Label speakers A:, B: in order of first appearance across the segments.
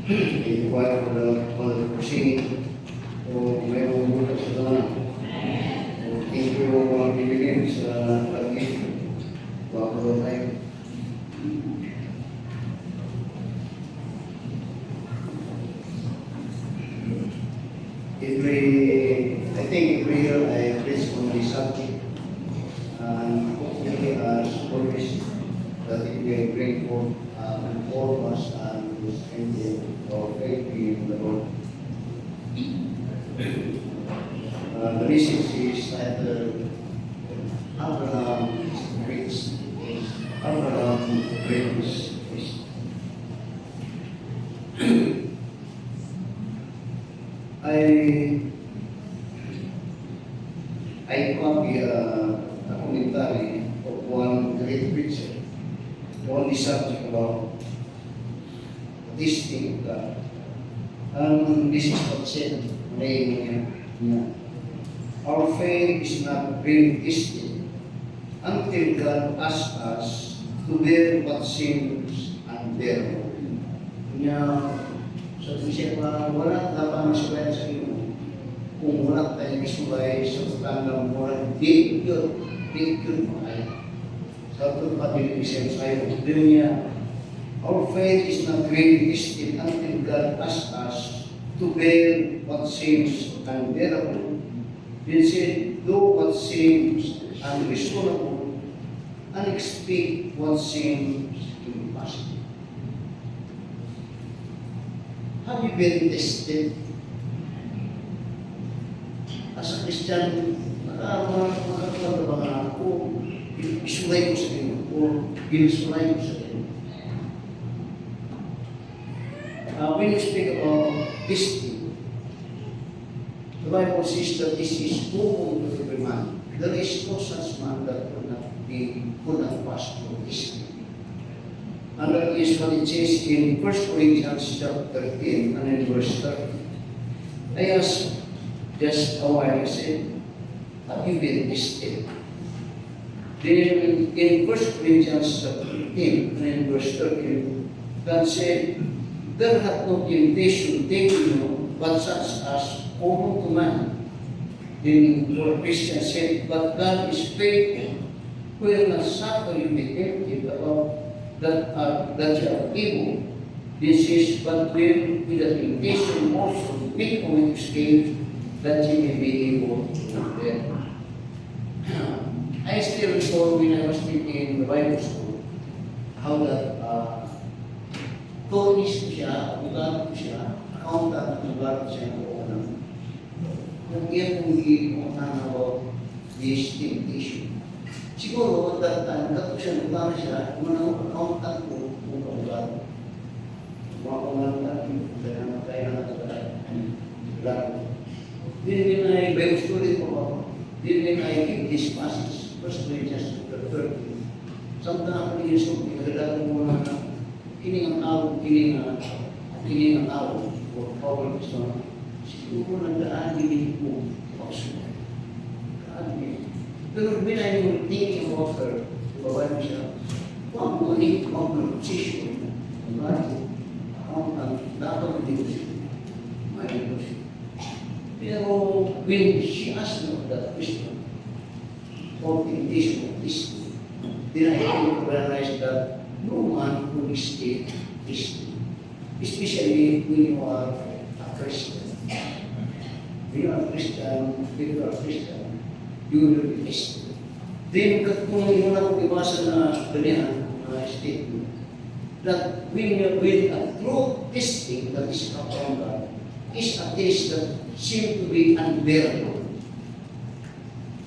A: Igual for the proceeding o mayroong bukas sa dana. Thank you mga pinigin sa pag-ibig. Bago tayo. I think every year I preach on this subject. And hopefully, as always, that it will bring forth all of us and to strengthen our faith in the Lord. The message is that Abraham is the greatest. Abraham is the greatest. I copy a commentary of one great preacher on the subject about this thing. This is what said, our faith is not being tested until God asks us to bear what seems unbearable. Sabi siya pa, wala dapat masulay sa iyo. Kung wala tayong masulay sa pagkandang moral, big yun pa kayo. Sa ito pabilisan sa iyo. Sabi niya, our faith is not really tested until God asks us to bear what seems unbearable. Then said, do what seems unreasonable, and expect what seems impossible. Have you been tested? As a Christian, makakapagdabangan ako, isulay ko sa inyo, o inisulay ko sa inyo. When you speak about testing, the Bible says that this is open to every man. There is no such man that could not pass through testing. And that is what it says in 1 Corinthians chapter 13 and in verse 30. I asked just a while, I said, have you been tested? Then in 1 Corinthians chapter 15 and in verse 30, God said, there hath no temptation taken you, but such as common to man. Then for Christians said, but God is faithful, who will not suffer you be tempted above that you are able. This is but will with the temptation also make a way to escape, that you may be able to bear. I still recall when I was in the Bible school, how that Tonis ko siya, ugat ko siya, accountant ng ugat ko siya ng unang. Kung yan kung i-unahan about this temptation. Siguro, at that time, kato siya, nagtama siya, unang accountant ko, unang ugat. Mga ugat kaya namatay na ugat. Then I, Bible story ko ako, then I give this passage, 1 Corinthians 13. Samtang ako nilisog, pinagdala ko muna na kining ang araw, o power of Islam, siguro nagdaan din ko, pagsunod. Pero when I was thinking of her, babae mo siya, huwag mo ulit ang position. Bakit? Ang dapat din siya. May ito siya. Pero when she asked me that question, for temptation of this, then I came to realize that no man who is tested, especially when you are a Christian. When you are a Christian, you will be tested. Then, kung yun ako ibasa na ganyan, na statement, that when a true testing that is upon God is a test that seems to be unbearable.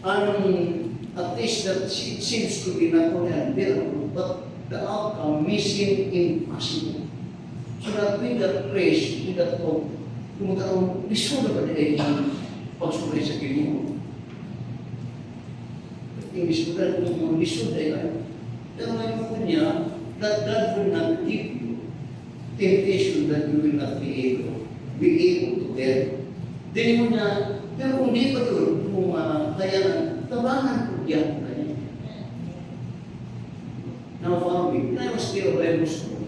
A: And a test that seems to be not only unbearable, but the outcome may seem impossible. So that with that praise, with that hope, kung magkaroon, liso na ba nila yung pagsulay sa Pilipinas? English ko dahil kung liso na yan. Pero ngayon po niya, that God will not give you temptation that you will not be able to bear. Dili mo na, pero kung di pa doon, kung kaya tabangan po diyan kayo. Now, family, when I was still a Bible school,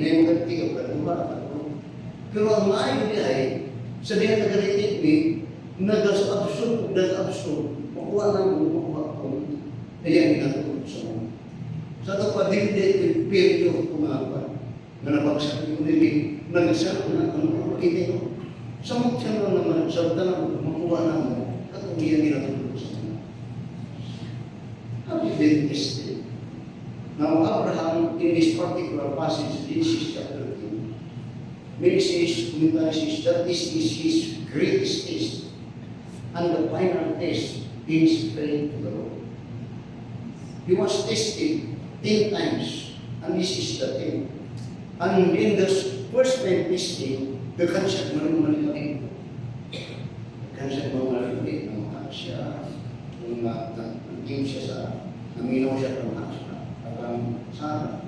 A: na yung magkatigaw ka, kung baka pero ang maayo niya ay, sa diyan nagalitin ni, nag-absorb, makuha ko, kaya ginatulog sa mga. Sa ito pa, hindi period kumapa, na napagsabi ko nili, nagsabi na ang makikita ko. Sa mutya naman, sa tanang makuha naman, at umiyan ginatulog sa mga. How did they test it? Now, Abraham, in this particular passage, Genesis chapter 2, many says, that this is his greatest test. And the final test is faith to the Lord. He was tested 10 times, and this is the 10th. And in the first time testing, the cancer maling-maling. Cancer maling-maling, siya, naging siya sa, naminaw siya ng Sarah.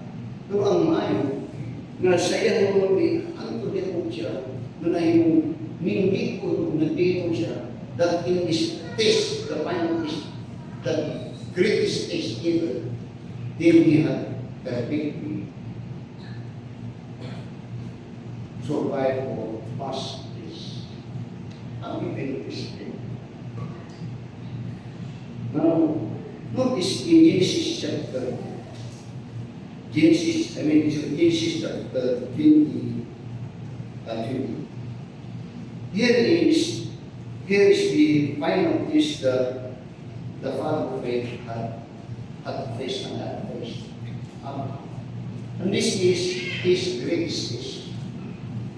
A: Pero ang maayo, na saya mo ang tuloy mo siya, na yung mindig ko, nagdino siya, that in this test, the final test, the greatest test ever, then we had the victory, survive or pass this. How we been this thing? Now, notice in Genesis chapter 20, 20. Here is the final test that the father of faith had faced and had faced. And this is his greatest test.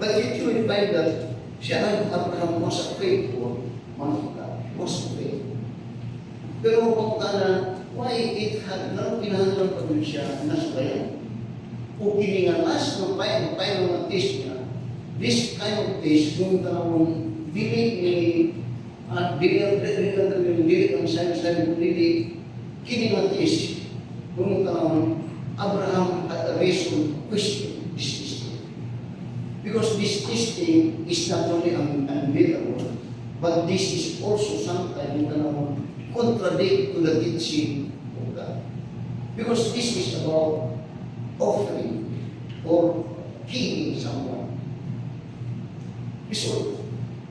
A: But yet you will find that Abraham was a faithful man of God. He was faithful. Pero kung why it had not pinahanglan pa dun siya nasulayan? Kung kiningalas ng final na test niya, this kind of test, kung tanawang dili ang sayo-sayo, dili kiningang test, kung tanawang Abraham had a reason to question this testing. Because this testing is not only unbearable, but this is also sometimes kung tanawang contradict to the teaching of God. Because this is about offering or killing someone. So,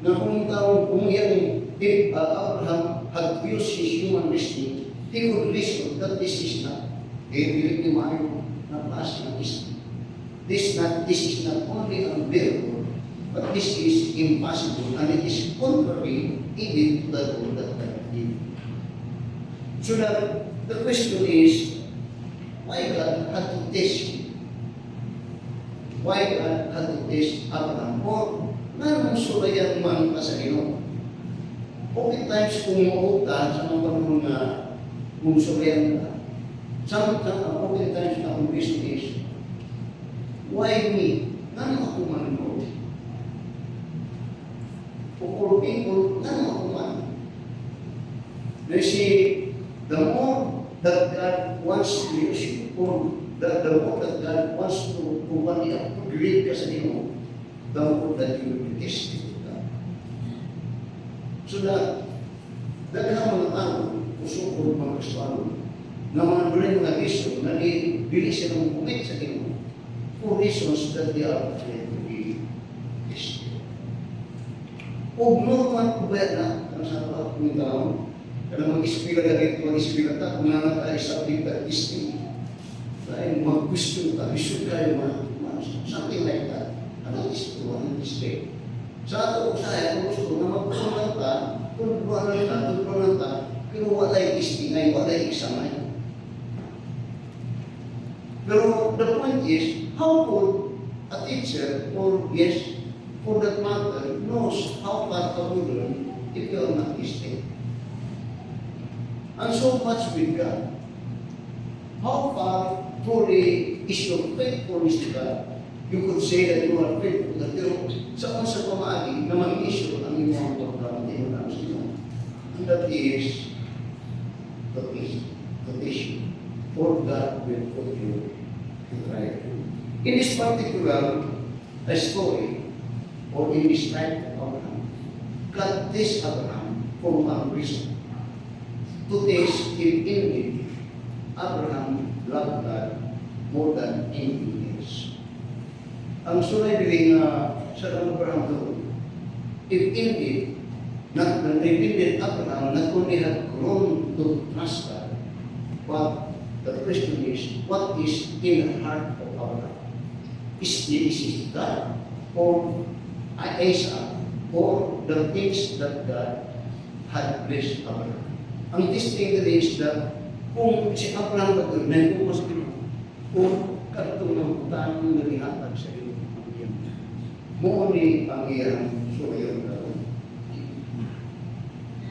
A: na kung yan, Abraham had used his human instinct he would reason that this is not a really mind, not as not is. This is not only unbearable, but this is impossible, and it is contrary even to the law that God gave. So that the question is, why God had to test him? Why God had to test Abraham? Or nanong sulayan man ka sa Ginoo? Okay times kung mauta sa mga panahon na kung sulayan ka. Samtang okay times na kung reason is, why me? Nanong ako manunod? For people, nanong ako man? You see, the more that God wants to use you, or the more that God wants to upgrade ka sa Ginoo, the more that you will be tested with God. So that, daghang mga tao, usukod mga Kristiyano, na mga doon mga reason na bili silang kumit sa Ginoo for reasons that they are afraid to be tested. O normal po ba na, ano sa mga kong tao, kada mag-ispira na dito, mag-ispira ta, kung nga tayo sa bigla testing, dahil mag-question ta, isyo kayo something like that. Ano is ito? Ano is ito? Sa ato, saya, kung gusto na magpunan ta, tulpunan ta, pero walay istingay, walay isamay. Pero the point is, how could a teacher, or yes, for that matter, knows how far to learn if you are not listening? And so much with God. How far truly is your faithfulness to God? You could say that you are faithful, that pero sa pamagi na mag-issue ang iyong programa na iyong sila. And that is the issue. For God will put you to try. In this particular story, or in this life of Abraham, God tests Abraham for one reason. To test if indeed Abraham loved God more than anything else. Ang sunay din sa Abraham doon, if indeed Abraham not only had grown to trust God, but the question is, what is in the heart of Abraham? Is it God, or Isaac, or the things that God had blessed Abraham? Ang testing is that kung si Abraham nag-unay kung mas kung katong ng utang na nihatag sa iyo, mo ni ang iyang suyo na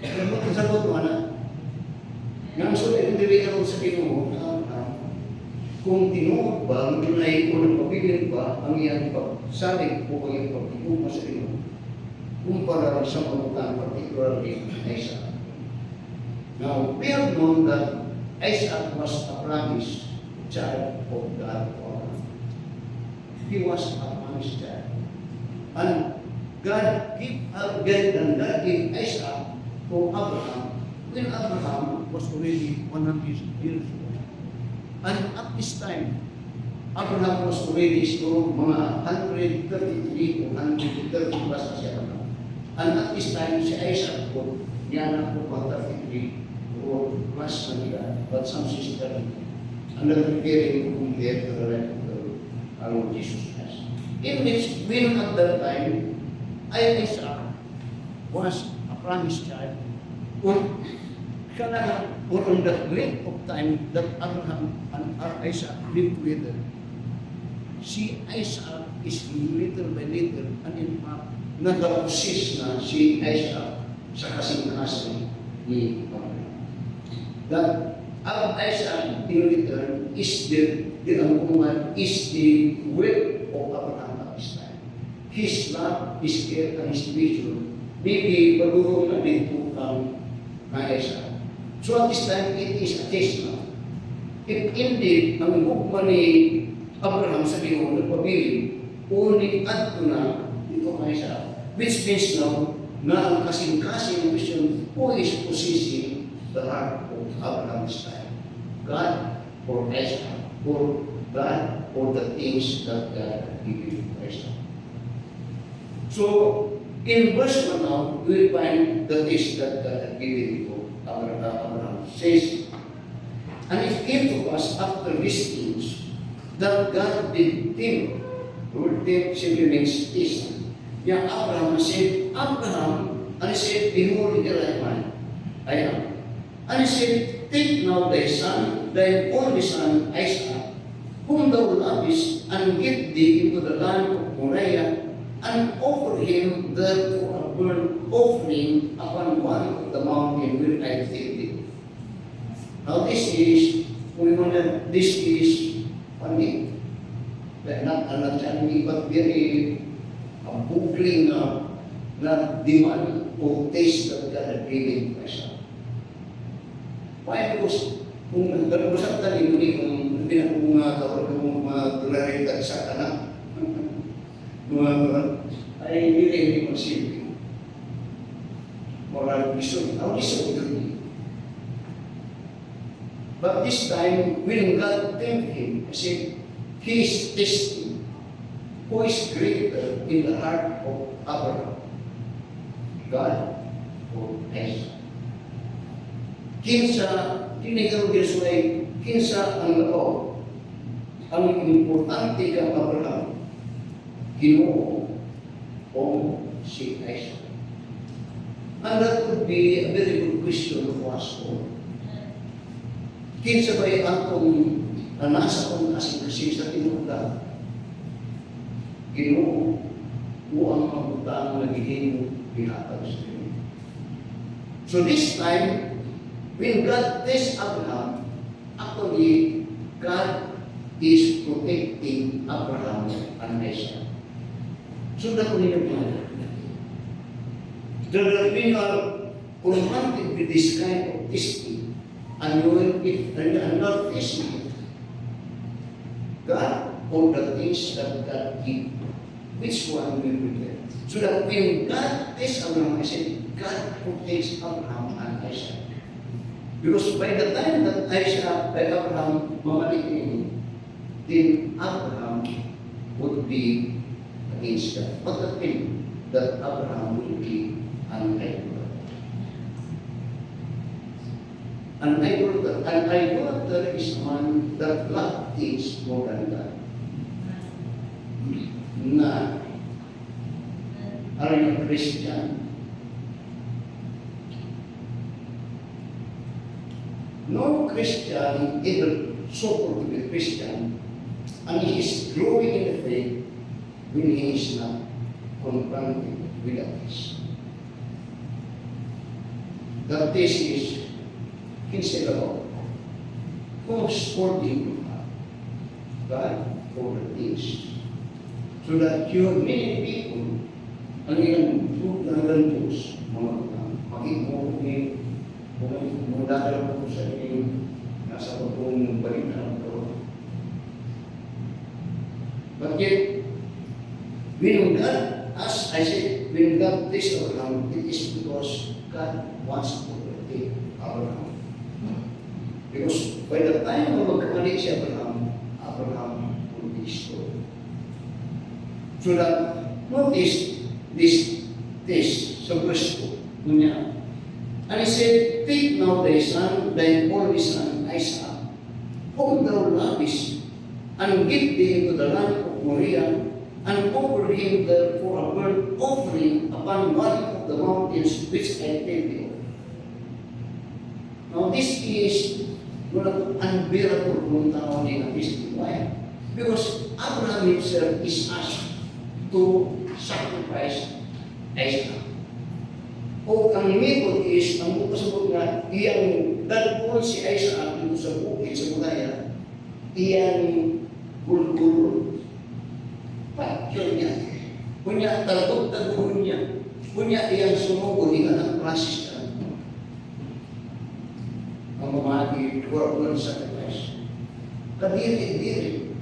A: pero magkasagot mo na nga suyo yung diriyan sa Ginoo kung tinuod ba, ngunay o nagpabilin ba ang iyang pagsalig o ang iyang pagtituma sa Ginoo kumpara sa pagutang particularly Isaac. Now, we have known that Isaac was a promised child of God. He was a promised child. And God gave Isaac to Abraham when Abraham was already 100 years old. And at this time, Abraham was already strong, mga 133 o 130 plus na siya. And at this time, si Isaac po, niya po 133 or plus na nila, but some sister, and then preparing to compare to the life of our Lord Jesus Christ. In which, when at that time, Isaac was a promised child, or on the length of time that Abraham and Isaac lived together, si Isaac is little by little, and in fact, nag-obsess na si Isaac sa kasing-kasing ni Abraham. That Isaac in return is the will of Abraham at this time. His love, his care, and his vision may be pagurong na dito na Isaac. So at this time, it is a case now. If indeed, ang hukman ni Abraham sa Ginoo nagpabilin, ulit adto na dito kay Isaac, which means now na ang kasing-kasing vision who is possessing the heart of Abraham this time. God or Isaac, or God or the things that God had given to Isaac. So, in verse 1 now, we find the things that God had given to Abraham. Says, And it came to pass after these things that God did tempt. Lord, tempt simply means test. Yeah, Abraham said, Abraham, and he said, behold, here I am. And he said, take now thy son, thy only son, Isaac, whom thou lovest, and get thee into the land of Moriah, and offer him there for a burnt offering upon one of the mountain where I tell thee. Now this is funny. Not challenging, but very bookling na demand o taste that God had given to myself. Why? Because kung nagdarabasang tanin, kung pinakungataw kung maglarita sa anak, ay really conceiving. Moral vision. How is it good? But this time, when God tempted him, I said, he is testing who is greater in the heart of Abraham, God or Isaac. Kinsa, tinigaro Yesuay, kinsa ang loob, ang importante kang Abraham, Ginoo o si Isaac. And that would be a very good question for us all. Kinsa ba'y atong nasa kong kasing-kasing sa tinutang, Ginoo o ang mabutang na gihimo bihatag sa inyo. So this time, when God tests Abraham, actually, God is protecting Abraham and Isaac. So that we know that we are confronted with this kind of testing, and not testing God or the things that God gives. Which one will we get? So that when God tests Abraham, I said, God protects Abraham and Isaac. Because by the time that Abraham mamalitin, then Abraham would be against God. But the thing that Abraham will be an idolater. An idolater is one that loves things more than God. Na are you a Christian? No Christian ever so-called to be Christian, and he is growing in the faith when he is not confronted with a test. The test is considered who's supporting God for the test. So that you have many people, ang ilang Diyos, mga makikumuhin, kung dahil ako sa inyong nasa pagpong balita ng Lord. But yet, when God, as I said, when God takes Abraham, it is because God wants to protect Abraham. Because by the time na magkakalik si Abraham, Abraham will be destroyed. So that, notice this sa verse 2 niya. And he said, take now thy son, thy only son, Isaac, whom thou lovest, and get thee into the land of Moriah, and offer him there for a burnt offering upon one of the mountains which I tell thee of. Now this is unbearable kung tao din ang history. Why? Because Abraham himself is asked to sacrifice Isaac. O ang method is, ang bukasabot nga, iyang dalpon si Isaac dito sa bukid, sa Moriah, iyang gulgulol. Patyon niya. Kunya, talagod-taguhon niya. Kunya, iyang sumugon, iyang ang process ka. Ang mamagi, work sacrifice. Kadiri-diri.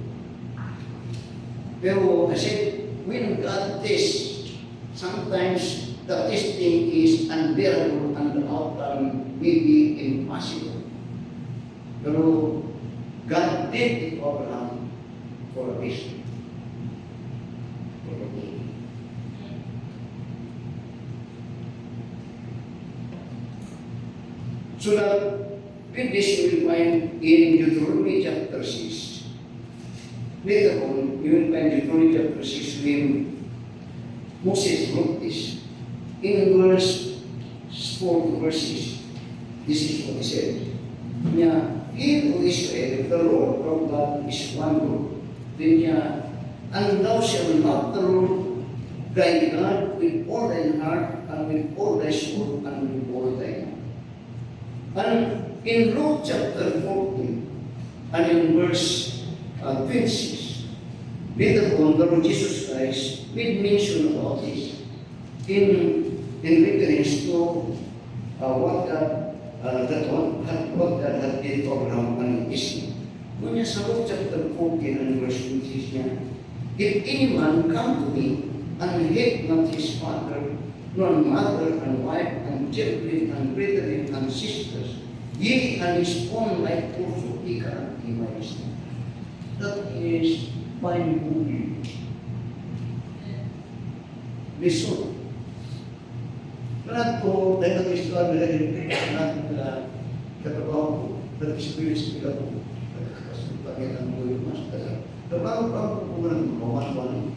A: Pero kasi, when God tests, sometimes the testing is unbearable and the outcome may be impossible. Pero God did it for Abraham for a reason. So that With this you will find in Deuteronomy chapter 6. Later on, you will find Deuteronomy chapter 6 when Moses wrote this. In verse 4 to verse 6, this is what he said. Hear, O Israel, the Lord our God is one Lord. Then and thou shalt love the Lord thy God with all thine heart, and with all thy soul, and with all thy mind. And in Luke chapter 14, and in verse 26, later on, the Lord Jesus Christ made mention about this in reference to what God had did to Abraham and Isaac. Kanya sa Luke chapter 14 and verse 26 niya, if any man come to me and hate not his father, nor mother and wife and children and brethren and sisters, yea, and his own life also, he cannot be my son. That is fine movie. Listen. Lahat po, dahil nag-istorya nila katrabaho ko, nag-experience nila po, nagkakasupagin ang buhay mas talaga. Trabaho pa po ng kawan-kawan,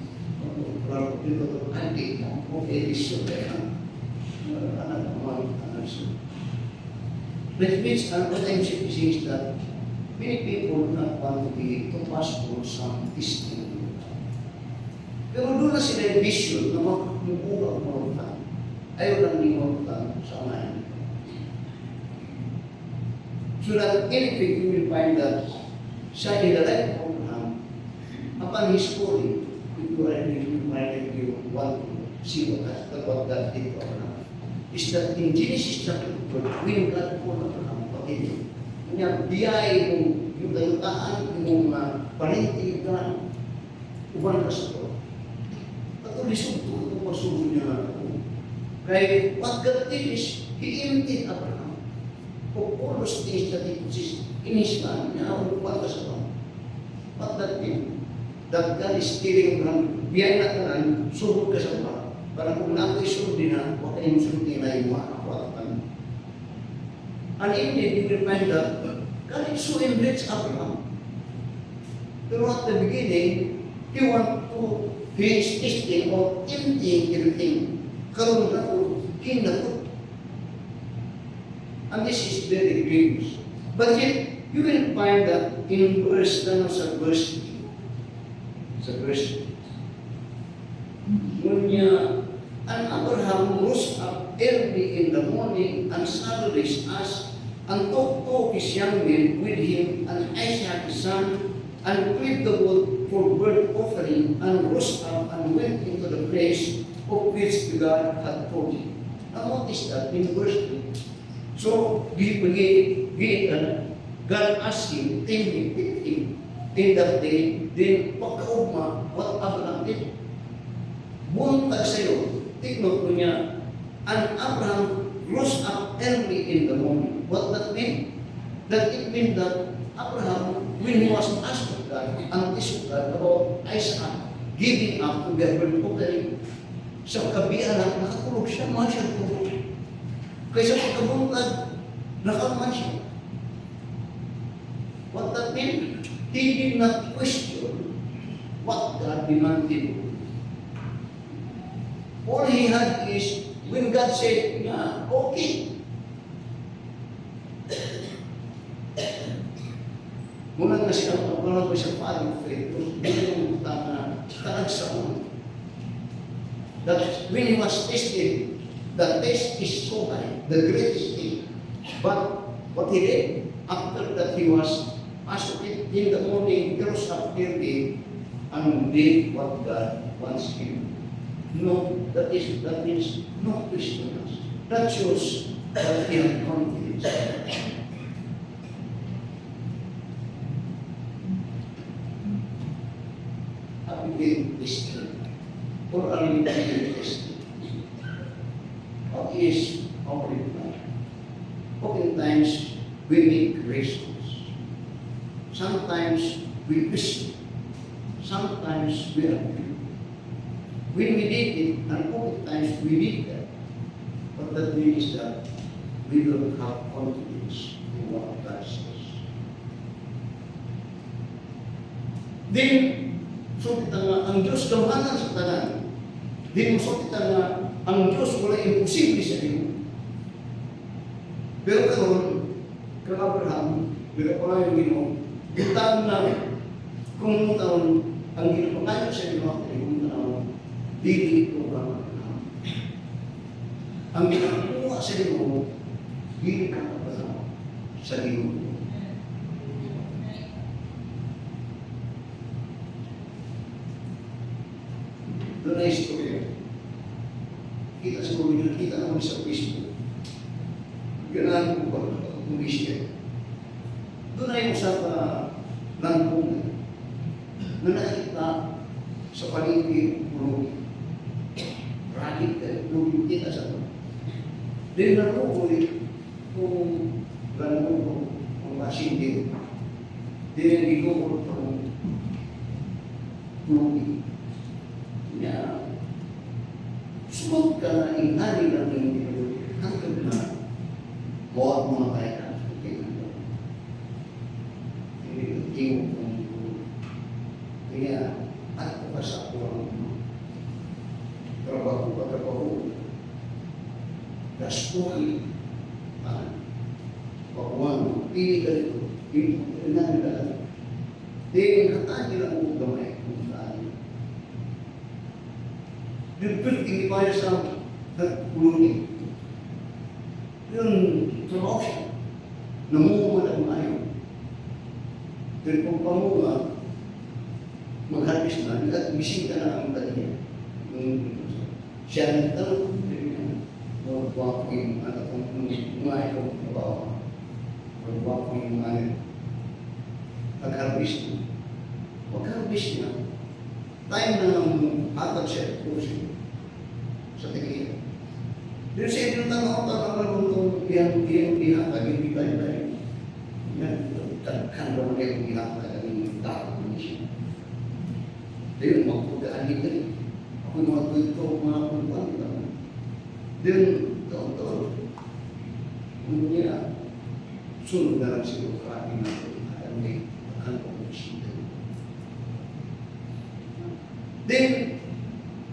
A: trabaho dito ito, hindi na, okay, istorya anak naman, anak siya. Which means, what I'm saying is that many people do not want to pass through some testimony. Pero doon na sila yung vision na magbubuga ang mga ayaw lang limang sa mga. So that anything you will find that siya in the life of Abraham, upon his calling, you will find that you want to see what God did to Abraham. Is that in Genesis chapter 4, when God called Abraham, pati niya biyay yung dayutaan, yung parinti na uban ka sa to. Patuloy sa ito, itong masunod niya kaya what God did is, He emptied Abraham of all those things that he possessed in his land. What that mean? That God is telling Abraham, biyan na tanan, surod ka sa mga. Para kung nako'y surod din na, huwag kayong surod din na yung mga kakwatan. And indeed, you will find that God is so enriched Abraham. Pero at the beginning, He is testing of emptying everything. Karoon na po, hinakot. And this is very grievous. But yet, you will find that in verse 3, and Abraham rose up early in the morning and saddled his ass, and took his young men with him, and Isaac his son, and cleaved the wood for burnt offering, and rose up and went into the place of which God had told him. Now notice that in verse 3. So, God asked him, tell him, in that day, then pagkaugma, what Abraham did? Buntag sa'yo, take note ko niya, and Abraham rose up early in the morning. What that mean? That it means that Abraham, when he was asked of God, and this of God about Isaac giving up to the burnt offering, sa kabihan na nakatulog siya, man siya tulog. Kaya sa pagkabuntag, nakaman siya. What that mean? He did not question what God demanded. All he had is, when God said, okay. Muna na siya, muna ko siya parang faith, hindi yung tama, tarag sa ulo. That when he was tested, the test is so high, the greatest thing. But what he did, after that he was asked in the morning, he rose up early and did what God wants him. No, that means no questions. That shows that he had confidence. Have you been tested? Or are you being tested? What is our reply? Oftentimes, we make reasons. Sometimes we question. Sometimes we agree. When we did it, and oftentimes we did that, what that means is that we we don't have confidence in what God says. Then, so kita nga, ang Diyos gamanan sa tanan. Then, so kita nga, ang Diyos wala imposible sa iyo. Pero karon, kang Abraham, bila pa nga yung Ginoo, bitaon na, kung taon, ang ginapangayon sa Ginoo, kung taon, dili ito ang Abraham. Ang ginakuha sa Ginoo, dili ka Abraham sa Ginoo. Doon na istorya. Kita sa mga kita naman sa Facebook. Ganahan ko ba kung isya. Doon na yung usap ng bunga na nakita sa paligid pulubi. Rakit ka, pulubi kita sa ito. Then nakukulit kung gano'n ko ang masindi. Then nagigukul kung pulubi. Kaya, suot ka na ingani lang ng pulubi. Hanggang na huwag mga kaya tingog ng pulubi. Kaya, at ko sa ako ang trabaho. Gaspuan, pakuwang, pili ka ito, pili ka ito. Di, kataan nila mo gamay kung saan. Dito, hindi kaya sa nagpulungi. Yun, trabaho siya. Namumula ang ayaw. Pero kung pamunga, magharvest na, bisita na ang kanya. Siya nagtanong, magwapo yung anak kong mga ito, magwapo yung mga pag-harvest na. Pag-harvest na, tayo na atag siya sa tingin. Dito siya yung tanong itong ihatag, hindi tayo. Yan, tagkan daw na yung ihatag, yung tao na siya. Dito, magpugaan dito. Ako yung mga tuwito, mga kumpuan. Then, taon-taon, kung niya, sunod na lang siguro ka aking natin, at may pagkakapagpapasita. Then,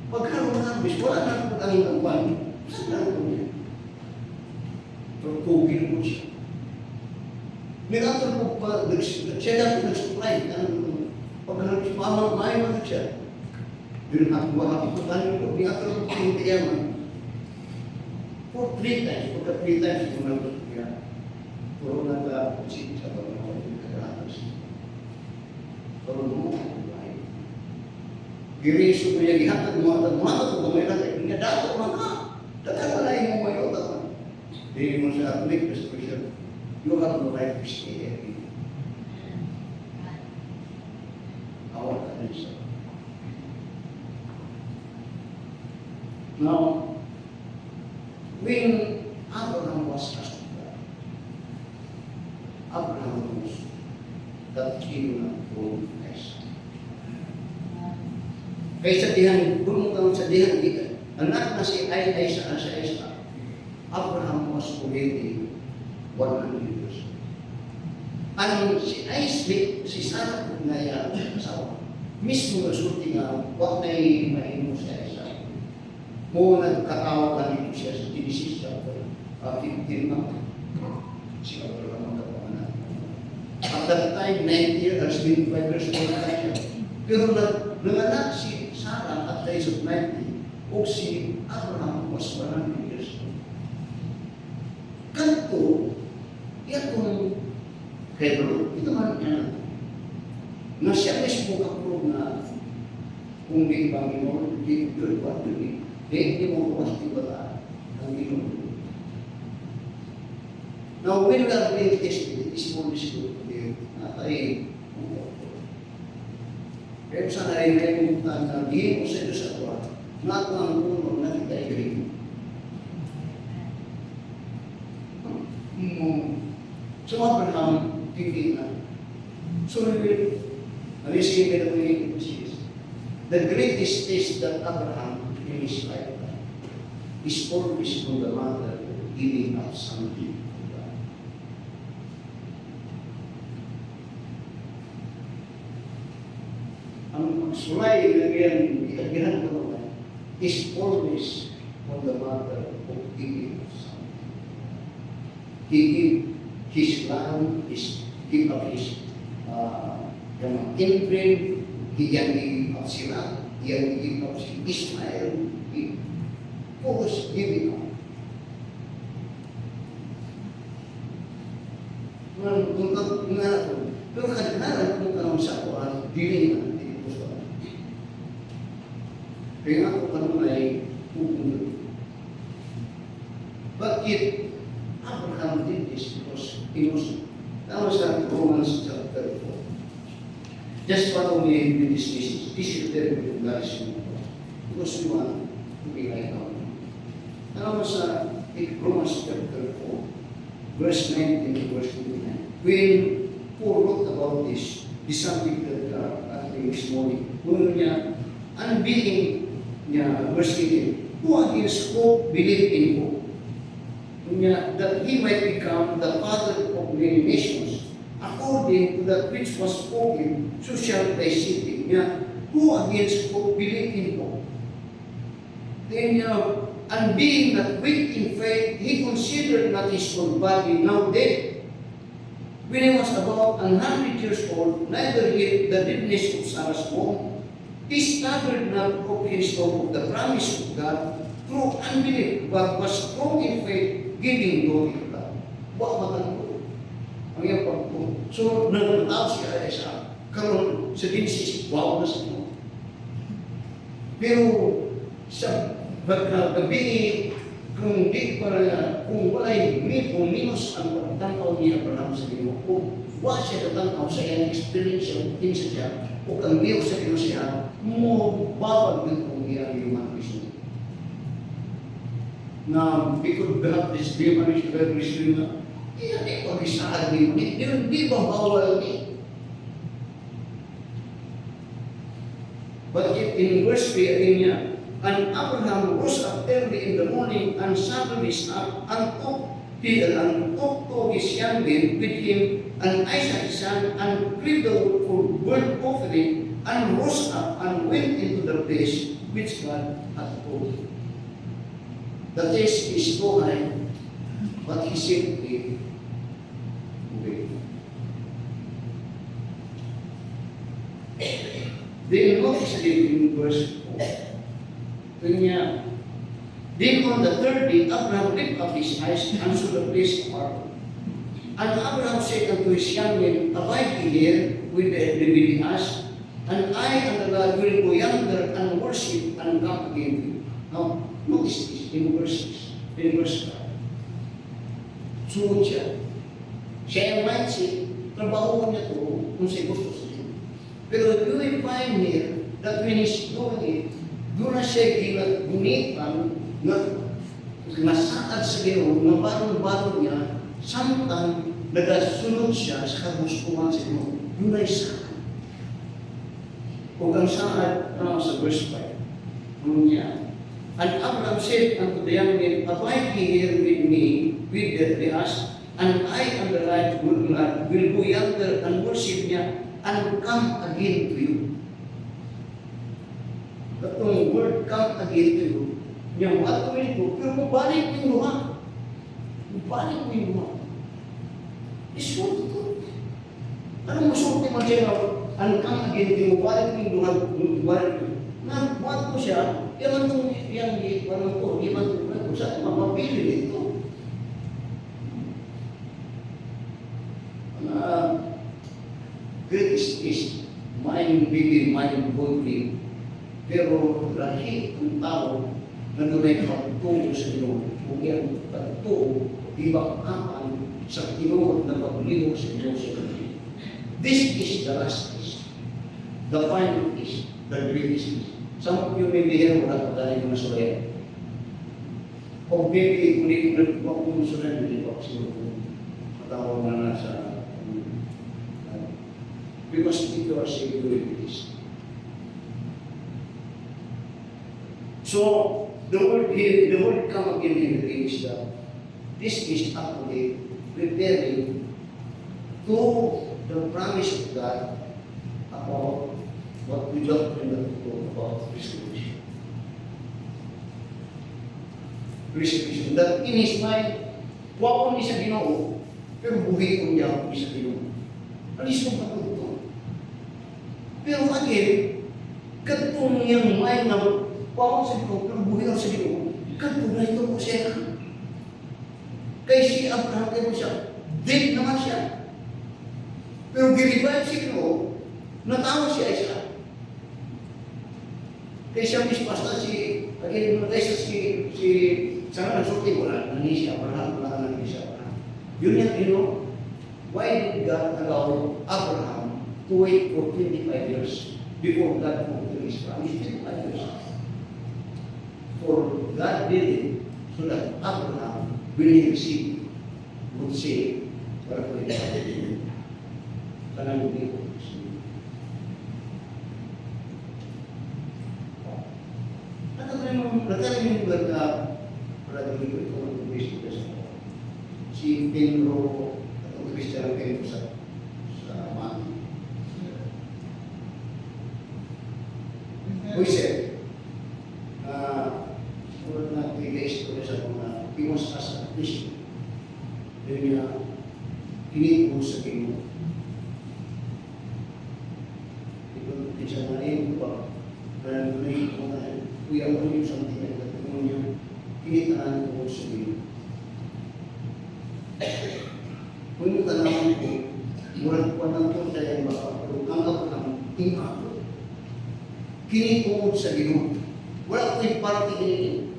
A: pagkaroon ng harvest, wala na ang pag-angin saan na ito niya? Pagkugin mo siya. Niratol po pa, siya natin nag-supply, pag-harvest, maayon na siya. Then, hapon po tayo, niratol po yung tiyaman. For 3 times, pagka 3 times kung nabot niya, puro nag-apusin sa pagkakot ng kagaratas. Puro mo, ay. Giriso ko niya, gihatag mo, ko may natin, nga dato mga, dato na yung mga yota man. Hindi mo sa atomic prescription, you have no right to stay there. Awal ka rin siya. Now, when Abraham was asked God, Abraham knows that he will not go Christ. Kaya sa dihan, bumutang sa dihan kita, anak na si Isaac, Abraham was already 100 years. Ang si Isaac, si Sarah na yan, asawa, mismo nasulti nga, wag na mahimo si Isaac. Mo nagkatawa dito siya sa Genesis chapter 15 na siya talaga magkapanganak. At that time, 90 years, 25 years old na siya. Pero nanganak si Sarah at the age of 90 o si Abraham was 100 years old. Kanto, yan kung Hebrew, ito man yan. Na siya mismo kaprove na kung di Panginoon, di good what to be. Hindi mo kumastibala ang Ginoo. Now, when we are being tested, it is more difficult to be natay. Pero sana ay may pumuntaan na di mo sa Diyos at Tuhan. Nato ang puno na kita i-green. So, Abraham, hindi na. So, alisipin na po yung the greatest test that Abraham in his lifetime is always from the mother giving up something for God. Ang sulay na ginagawa ko naman is always on the matter of giving up something. He gave his land, give up his yung imprint, he gave up sila, he gave up si Ismael, he was giving up. Pero kadang-kadang kung tanong sa ako, dili na, hindi ko sa ako. Kaya nga ako tanong ay pupunod. But yet, Abraham did this because he was, that was like Romans chapter 4. Just follow me with this message. This is very good embarrassment. Because we want to be like God. Ano mo sa Romans chapter 4, verse 19 to verse 29. When Paul wrote about this subject that I think this morning, kung niya, unbeing niya, verse 18, who against hope believe in hope, niya, that he might become the father of many nations, according to that which was spoken, so shall thy seed be. Niya, who against hope believe in hope. Then, and being not weak in faith, he considered not his own body now dead. When he was about 100 years old, neither yet the deadness of Sarah's womb, he staggered not of his hope of the promise of God through unbelief, but was strong in faith, giving glory to God. Wa matanong ang iyang pagpunod. So, nagpuntaw siya sa karon sa Genesis, wow na sa ito. Pero sa pagkagabi, kung di para kung walay kung minus ang pagtangkaw ni Abraham sa Ginoo, kung wa siya katangkaw sa iyang experience sa kinsa siya, o kang Diyos sa Ginoo siya, mo bawal din kung iyang human Christian. Na because God is human Christian na, iyan ay pag-isaad niyo, di ba bawal ni? But yet in verse 3 niya, and Abraham rose up early in the morning and saddled his ass and took to his young men with him and Isaac his son and cleaved the wood for burnt offering and rose up and went into the place which God had told him. The test is so high, but he simply obeyed. Then notice in verse 4. Then on the third day, Abraham lifted up his eyes and saw the place apart. And Abraham said unto his young men, abide ye here with the ass, and I and the lad will go yonder and worship and come again to you. Now, notice this in verse 5. Sunod siya. Siya yung mindset, trabaho niya to kung siya gusto sa iyo. Pero you will find here that when he's doing it, doon na siya gunitan na nasaad sa Ginoo, na barong-barong niya, samtang nagasunod siya sa kagustuhan sa Ginoo. Doon ay saad. Kung ang saad, sa verse 5, niya, and Abraham said unto the young men, abide ye here with me, with the ass, and I and the lad will go yonder and worship niya, and come again to you. Katong word come again to you, niyang matuloy ko, pero mabalik ko yung luha. Mabalik ko yung luha. Isulti ko. Anong masulti man siya na, and come again to you, mabalik ko yung luha, mabalik ko. Nagbuhat ko siya, yaman itong parang ko, yaman itong ko, saan mapapili dito? Great is mind-biging, mind-boggling. Pero lahi ang tao na doon pagtungo sa Ginoo, kung yan pagtungo, ibang-aman sa tinuod na pagligo sa Ginoo sa Ginoo. This is the last test. The final is the greatest test. Some of you may be here, wala pa tayo na sulayan. O maybe, kung wag kong sulayan, hindi pa siguro kung matawag na nasa we must think of ourselves doing this. So, the word here, the word come again in the Greek is that this is actually preparing to the promise of God about what we doctrine about resurrection. Resurrection. That in his mind, wapon ni sa Ginoo, pero buhi ko niya ni sa Ginoo. Alis mo pa ito. Pero again, katong niyang mind na wapon sa Ginoo, pero buhi ko sa Ginoo. Katong na ito ko siya. Kaya si Abraham, kaya mo siya, dead naman siya. Pero giliban si Ginoo, natawa siya isa. Kaya siya mispasta si, again, matay si sana nagsulti wala, nani siya, wala nani siya. Yun yan, why did God allow Abraham to wait for 25 years before God fulfilled his promise? 25 years. For God did it so that Abraham will receive, would say, para po ito. Kanang hindi ko. Nagkaroon yung ganda para dito ito ang Kristo sa si Pedro at ang Kristo ng Pedro sa Mami. Moises, mula na tigay-istorya sa mga piwas sa Kristo. Yun niya, kinito sa Ginoo. Ito, isa na rin ba? Kaya nai ko na, kuya mo yung something like that, kung yung kinitaan ko sa Ginoo. Kung yung tanaman ko, murag ko ng kung tayo makapulong, ang ako ng tingkapulong. Kinitungod sa Ginoo. Wala ko yung parang tingin.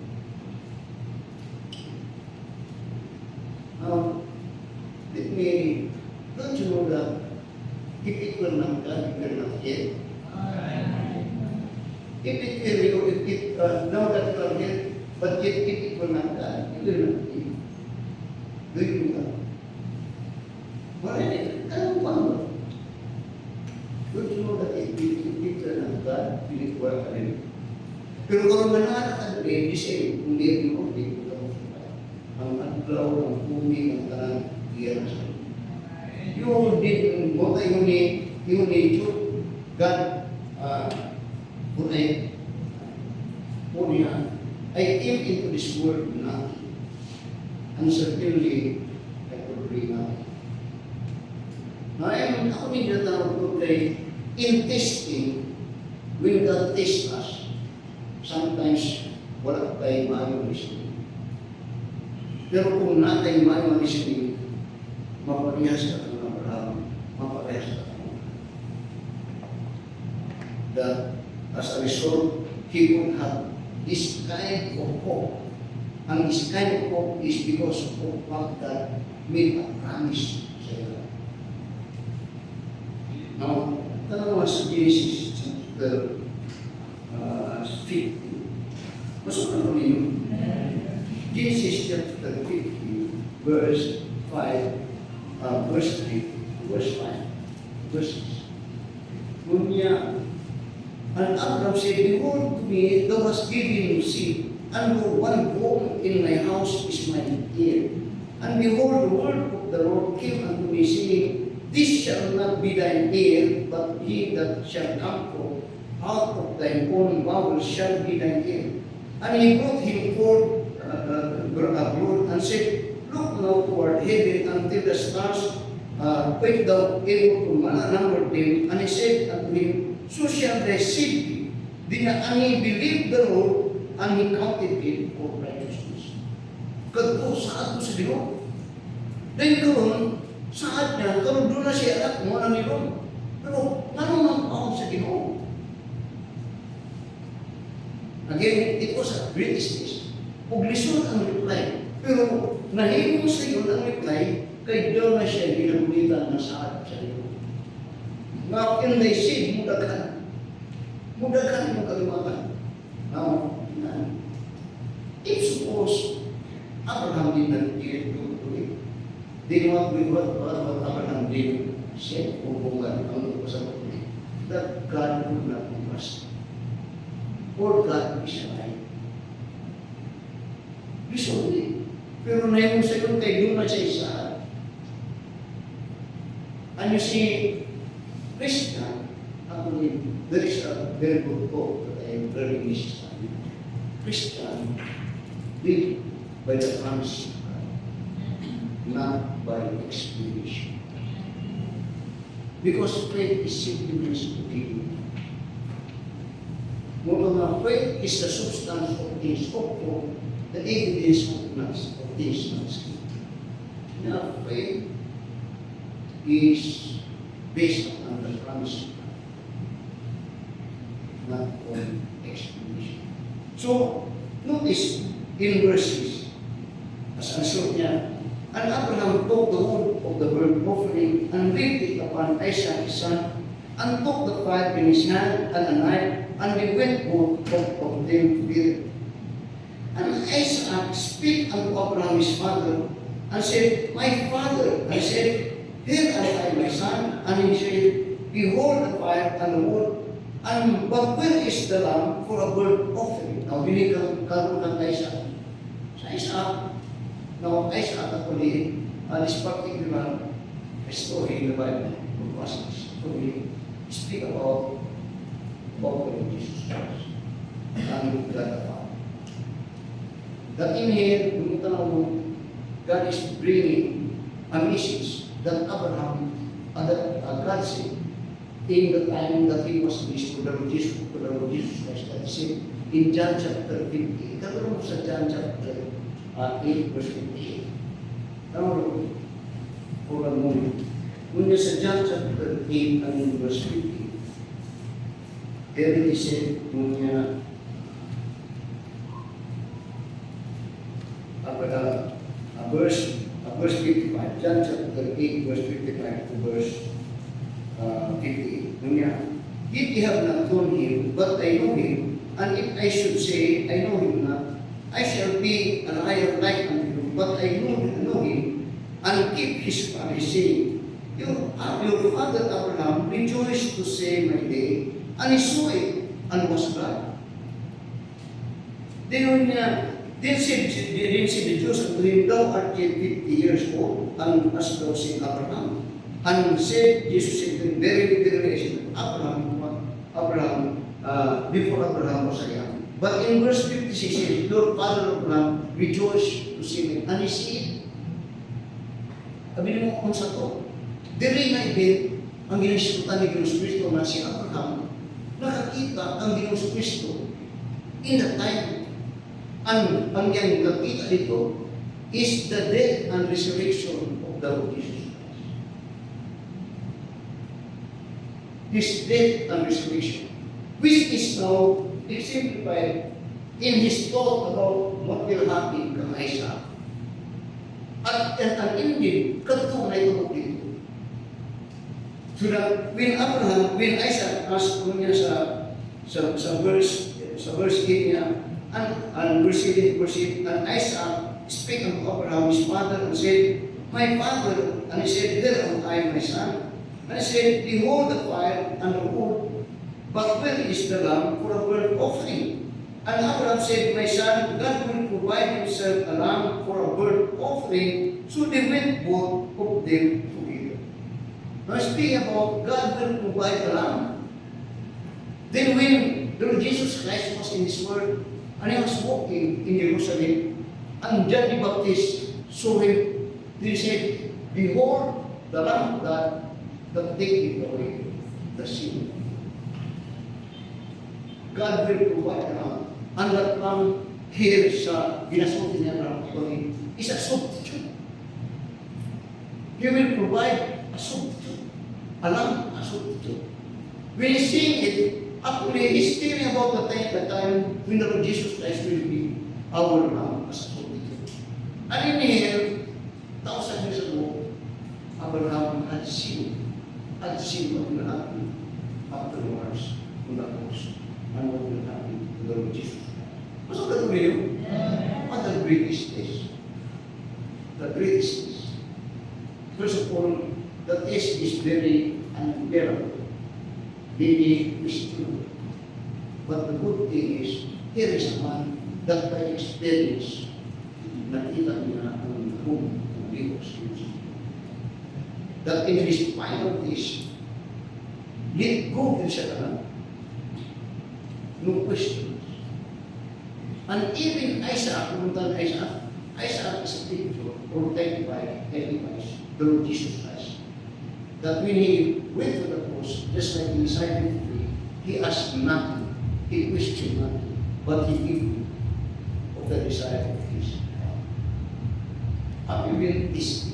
A: Let me, don't you know that if it were not God, it were not yet. If it were, if it, now that you are here, but yet if it were not God, it will not be. Do you know that? Wala rin, anong paano? Don't you know that if it were not God, it will work ka rin. Pero kung mananak ka rin, di siya, kung di mo, di ko ang adlaw, ang bumi, ang tanang, iyan sa yung din, mo tayo ni Jude, God, punay, punya, I came into this world na, and certainly, I could bring up. Ngayon, ako din natawag ko kay, in testing, when God tests us, sometimes, wala tayong maayong listening. Pero kung na tayong maayong listening, maparehas ka ng Abraham, maparehas ka ng that as a result, he would have this kind of hope. And this kind of hope is because of what God made a promise sa iyo. Now, tanong mo sa Genesis chapter 50. Masukan mo ninyo. Genesis chapter 50, verse 5, verse 3, verse 5, verse 6. Ngunya, and Abraham said, behold to me, thou hast given me seed, and the one born in my house is my heir. And behold, the word of the Lord came unto me, saying, this shall not be thine heir, but he that shall come forth out of thine own bowels shall be thine heir. And he brought him forth abroad and said, look now toward heaven until the stars, if thou able to number them. And he said unto him, so shall thy seed be. And he believed the Lord, and he counted it for righteousness. Kadto saad ko sa Ginoo. Then karon saad niya, karon doon na siya anak mo ang Ginoo. Pero ano ang paon sa Ginoo? Again, it was a great test. Ug lisod ang reply. Pero nahimo sa iyo ang reply, kay doon na siya ginagulitan na saad sa Ginoo. Now, in thy seed, mudagan. Mudagan mo kalimakan. Now, if suppose Abraham did not get to it, then what Abraham did, said, hubungan ang pasabot niya, that God would not trust. For God is alive. Recently, Pero na yung sayon kay doon na sa isa. And you see, Christian, I believe, there is a very good quote that I am learning this time. Christian live by the promise of God, not by explanation. Because faith is simply means to believe. Moreover, faith is the substance of things hoped for, the evidence of things not seen. Now, faith is based on the promise of God, not on explanation. So, notice in verses, as answer niya, and Abraham took the wood of the burnt offering and laid it upon Isaac his son, and took the fire in his hand and a knife, and they went both of them together. And Isaac spake unto Abraham his father, and said, My father. And he said, Here am I, my son. And he said, Behold the fire and the wood, but where is the lamb for a burnt offering? Now, binigyan karoon ng Isaac. Sa Isaac, now Isaac actually, this particular story in the Bible, story, speak about Jesus Christ and God the Father. That in here, God is bringing a message that Abraham, God said, in the time that he was released to the Lord Jesus Christ, that he said in John chapter 50, katulong sa John chapter 8 verse 58. Now, for a moment, when sa John chapter 8 and verse 50, there it is said, verse 55, John chapter 8, verse 55 to verse 58. Yet ye have not known him, but I know him, and if I should say, I know him not, I shall be a liar like unto him, but I know him, and keep his promise, saying, Your father Abraham rejoiced to see my day, and he saw it, and was glad. Then said the Jews unto him, Thou art yet 50 years old, and hast thou seen Abraham? And said, Jesus said to him, Verily, verily, I said, Abraham, before Abraham was I am. But in verse 56, he says, Your father Abraham rejoiced to see me, and he see it. Sabi mo kung sa to, diri na ibig ang ginasutan ni Diyos Kristo na si Abraham, nakakita ang Diyos Kristo in the time. Ang yang nakita dito is the death and resurrection of the Lord Jesus Christ. His death and resurrection, which is now exemplified in his thought about what will happen kay Isaac. At ang indeed, katulad na ito dito. So that when Isaac asked niya sa verse 8 niya, and verse 8, and Isaac spake unto Abraham his father, and said, My father. And he said, Here am I, my son. And he said, Behold the fire and the wood, but where is the lamb for a burnt offering? And Abraham said, My son, God will provide himself a lamb for a burnt offering. So they went both of them together. Now speaking about God will provide a lamb. Then when the Lord Jesus Christ was in this world, and he was walking in Jerusalem, and John the Baptist saw him. He said, Behold the Lamb of God that taketh away the sin. God will provide a lamb. And that lamb here sa ginasuti niya ng Abraham is a substitute. He will provide a substitute. A lamb, a substitute. When you see it, actually, he's telling about the time when the Lord Jesus Christ will be our lamb as a substitute. And in here, 1,000 years ago, Abraham had seen what will happen afterwards on the cross, and what will happen to the Lord Jesus Christ. Masuk ka tuloy yun? What the greatest is? The greatest is. First of all, the test is very unbearable. Maybe is true. But the good thing is, here is a man that by experience nakita niya ang home ng Diyos. That in his final days, let go din siya na. No questions. And even Isaac, pumunta Isaac is a picture protected by the Lord Jesus Christ. That when he went to the cross, just like in Isaiah 53, he asked nothing, he questioned nothing, but he gave of the desire of his heart. Have you been this?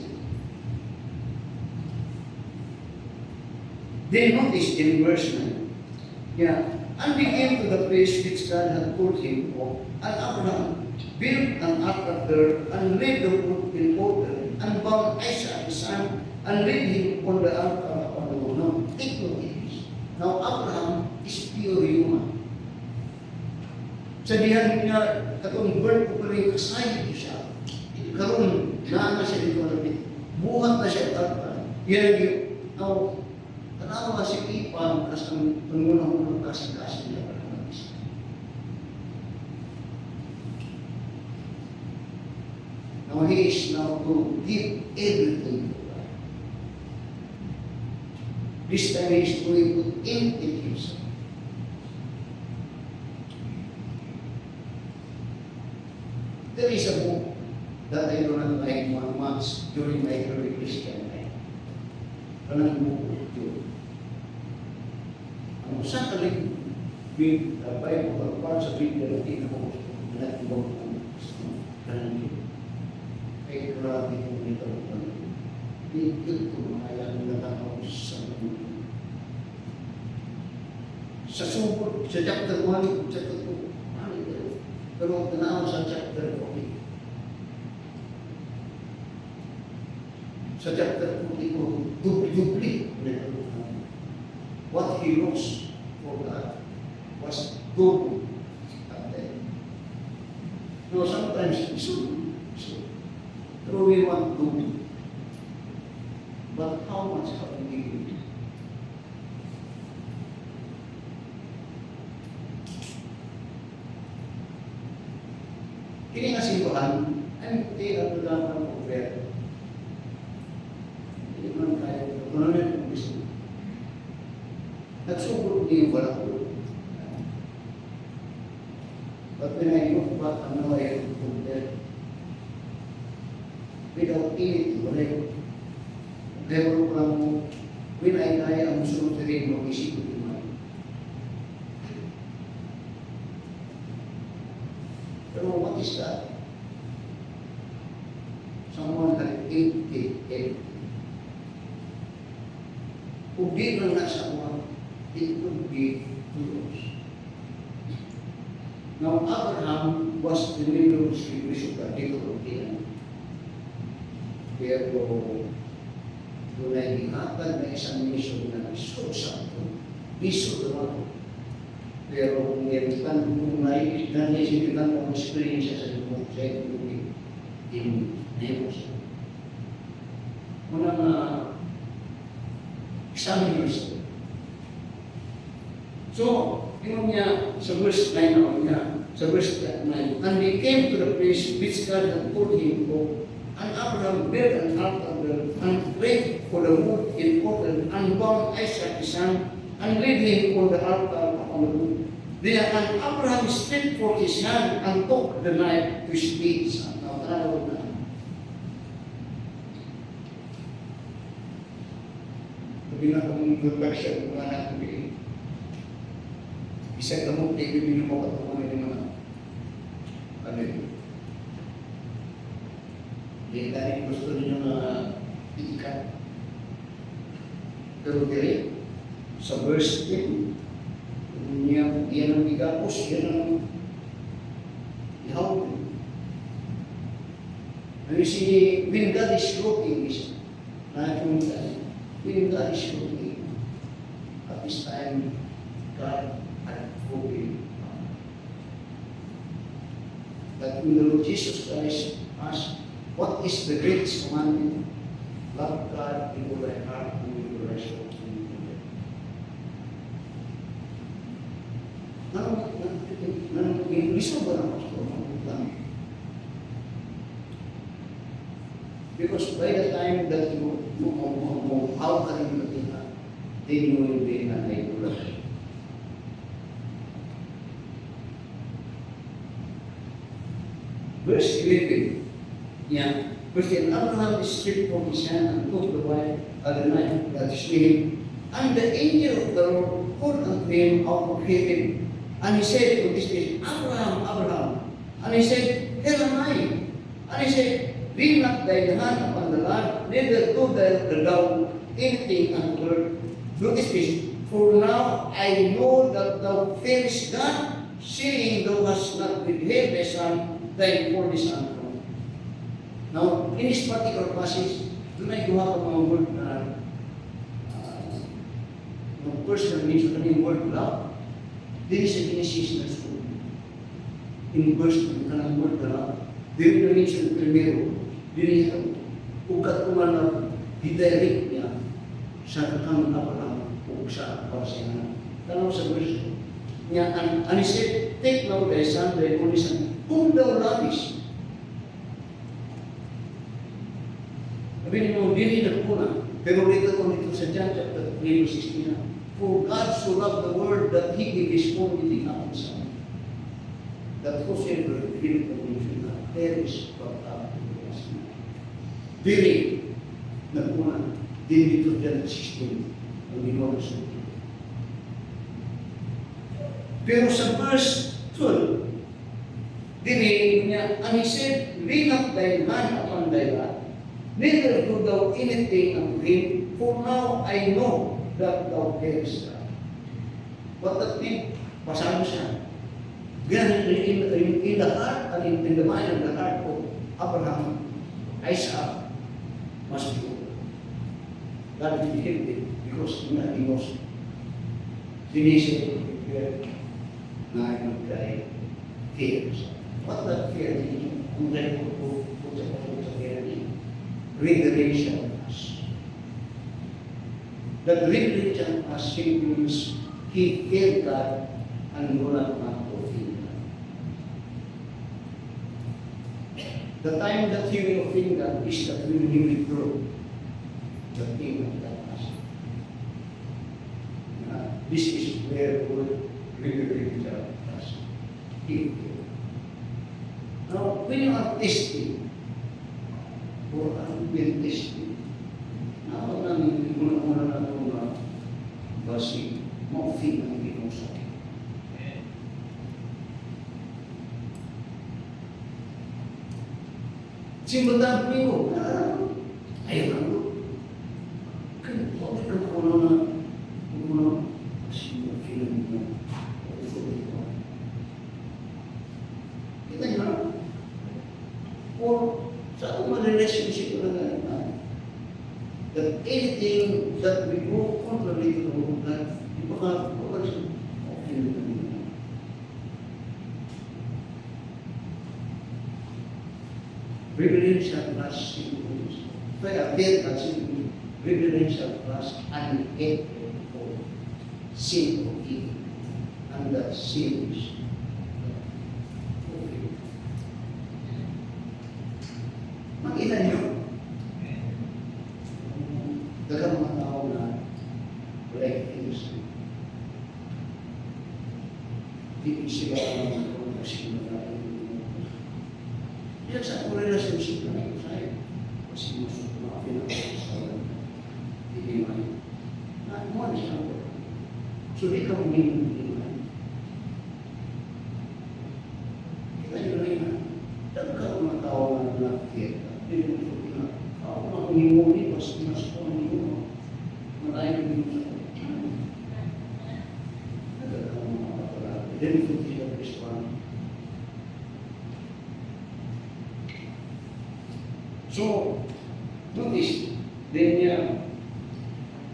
A: They noticed in verse 9, and they came to the place which God had told him of, and Abraham built an altar there, and laid the wood in order, and bound Isaac his son, and laid him on the altar upon the wood. Now, take note of this. Now, Abraham is pure human. Sa diyan niya, katong birth ko rin, kasayang siya. Karoon, naan na siya dito malapit. Buhat na siya at altar. Yan yung, now, tanawa si Ipang, kas ang pangunang kasing-kasing niya para mag-isip. Now, he is now to give everything to God. This time, he is going to empty himself. There is a book that I do not like much during my early Christian life. Kanang buko yun. Ang usa ka rin, with the Bible, or parts of it, na natin ako, na ibang kanang yun. Ay, grabe kong nito ang kanang. Bigil ko mga yan na tao sa mundo. Sa subot, sa chapter 1, chapter 2, pero tanaw sa chapter 4. Sa chapter 4, dubli. What he lost for God was double at then. No, sometimes so. Pero we want double. But how much have we given? Kini nga simbahan, ay hindi ang dapat ng gobyerno. Hindi man kaya, kung ano yung gusto. Nagsugod niyo pala ko. But when I look back, ano ay ang gobyerno? Without it, wala yun. Kaya ko lang mo, when I die, ang sunod rin mo, isip ko. Pero what is that? Someone had emptied everything. Kung di lang nasa uwan, it could be yours. Now, Abraham was the middle distribution of the European. Pero, doon ay hingatan na isang mission na iso-sakto, iso-dalawa. Pero kung yan kung naisipitan mo ang experience sa iyo, sa iyo, in neighbors. Muna na examine yourself. So, tingnan niya sa verse 9 niya, sa verse 9, and they came to the place which God had told him of, and Abraham built an altar there, and prayed for the wood in order, and bound Isaac his son, and laid him on the altar upon the wood. Then and Abraham stretched forth his hand and took the knife to slay his son. Now, tanaw na. Sabi na kung nagbagsya ng mga anak ko eh. Isang gamot na ibibigin mo katungan ng mga ano yun. Hindi tayo gusto ninyo na ikat. Pero dire, sa verse 10, yan ang igapos, yan ang ihawin. Ano when God is looking, when God is looking, at this time, God had spoken. That when the Lord Jesus Christ asked, what is the greatest commandment? Love God with all thy heart and with all thy soul. Nang gusto ba ng pastor? Because by the time that you how ka rin matira, then you will be an idolater. Verse 11. Yeah. Verse 10. Abraham is stripped from his hand and took the wife of the knife that is with him. And the angel of the Lord called unto him out of heaven. And he said to this place, Abraham, Abraham. And he said, Here am I. And he said, Bring not thy hand upon the land, neither do thou anything unto the Lord. Look at this. For now I know that thou fearest God, seeing thou hast not withheld thy son, thy only son. Now, in this particular passage, doon ay gawa ka mga word na personal means of the word love. There is a Genesis na school. In verse ng kanang word na love, there is a mention primero, there is a ugat umanap, didirect niya sa kakang Abraham o sa Parsiyanan. Tanaw sa verse niya, and he said, Take now thy son, thy only son, whom thou lovest. Sabi mo, dili na kuna. Pero dito sa John chapter 3, verse 16, For God so loved the world that He gave His only begotten Son, that whosoever believeth on Him should not perish but have everlasting life. Dili na kuna. Dili dito John 16, ang ginawa sa ito. Pero sa verse 12, dili niya, and he said, Lay not thy hand upon thy lap, neither do thou anything unto him, for now I know that thou carest God. What that mean? Pasahan siya. Ganun in the heart and in the mind of the heart of Abraham, Isaac must be over. God will help it because he knows. Sinisip na nagkay fears. What that fear is? Ang record ko sa fear niya. Revelation of us. That revelation of us means he feared God and will not offend God. The time that he will offend God is that when he withdraw the thing of that us. This is where God revelation of us. He feared. Now, when you are testing, or ang testing. Ako namin, muna na ito na basi, ma-offend ang Ginoo sa akin. Simultan ko, ayaw ka ko. Bakit ka kuno na, kasi ma-offend mo. Kita nyo, or sa akong relationship na that anything that we go contrary to the will of God, di ba ka, okay na kami. Reverential plus sinfulness. Kaya death at sinfulness, reverential plus unethical for sin of evil. And that sin is makita niyo, dagang mga tao na like things. Di sila ang kasi yan sa akong relationship na ito sa'yo. Kasi mga pinag-asawa hindi naman. Mo na siya ako. So di ka humingi. Kita nyo na yun. Dagang mga tao na nakikita. Ako na kumimuli, mas ko ang iyo. Marami din sa nagkakang mga kapalagi. Then ito siya Kristuan. So, notice, then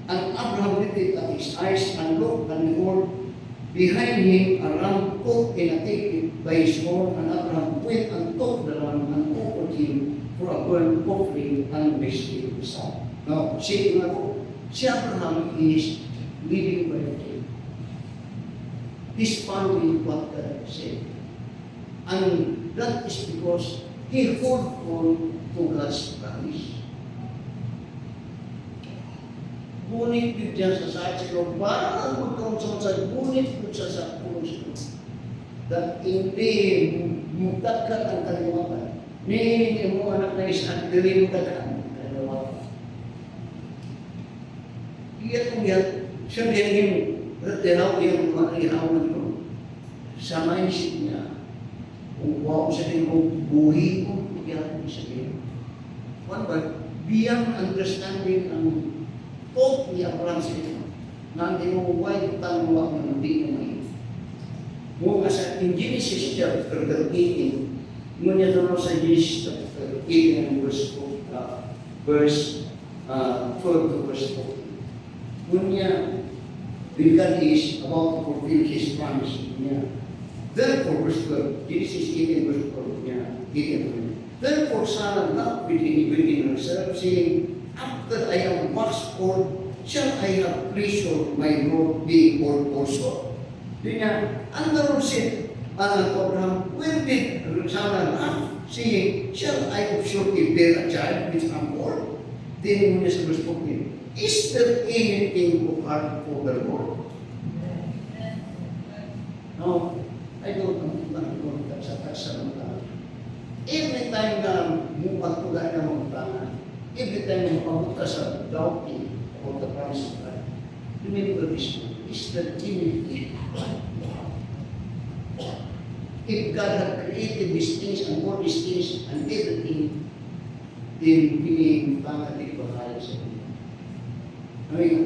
A: and Abraham lifted up his eyes and looked, and behold, behind him a ram caught in a thicket by his horn, and Abraham went and took the ram and offered him for a burnt offering and rescued the son. Now, see nga po, si Abraham is living by faith. He's following what God said. And that is because he hold on to God's promise. Ngunit yun dyan sa side sa Lord, parang magkaroon sa mga ngunit yun sa puso. That hindi mutagkat ang kalimutan. Nihingin mo anak na isang kalimutan ang kalimutan. Iyan kung yan, siya din tiraw yung mga ihawin mo. Sa mindset niya, kung wow siya din mo, buhi mo, yan siya din. One but, beyond understanding ang thought ni Abraham sa inyo, na hindi mo wide tanong na hindi mo may. Muna sa in Genesis chapter 18, ngunit doon sa Genesis chapter 18 and verse 12 to verse 14. Ngunit, God is about to fulfill His promise niya. Therefore, verse 12, Genesis 18 verse 12 niya, 18. Therefore, Sarah not within herself, saying, after I have waxed old, shall I have pleasure my Lord being old also? Yun niya, and the Lord said, Abraham, where did Sarah laugh, saying, shall I of surely bear a child which am old? Then when he spoke him, is there anything too hard for the Lord? No, I don't know sa mga tao. Every time na mupagtugan ng mga tao, every time mo pagod ka sa doubting about the promise of God, remember this one, is that anything. If God had created these things and all these things and everything, then piniging pangalit ba kaya sa inyo? I mean,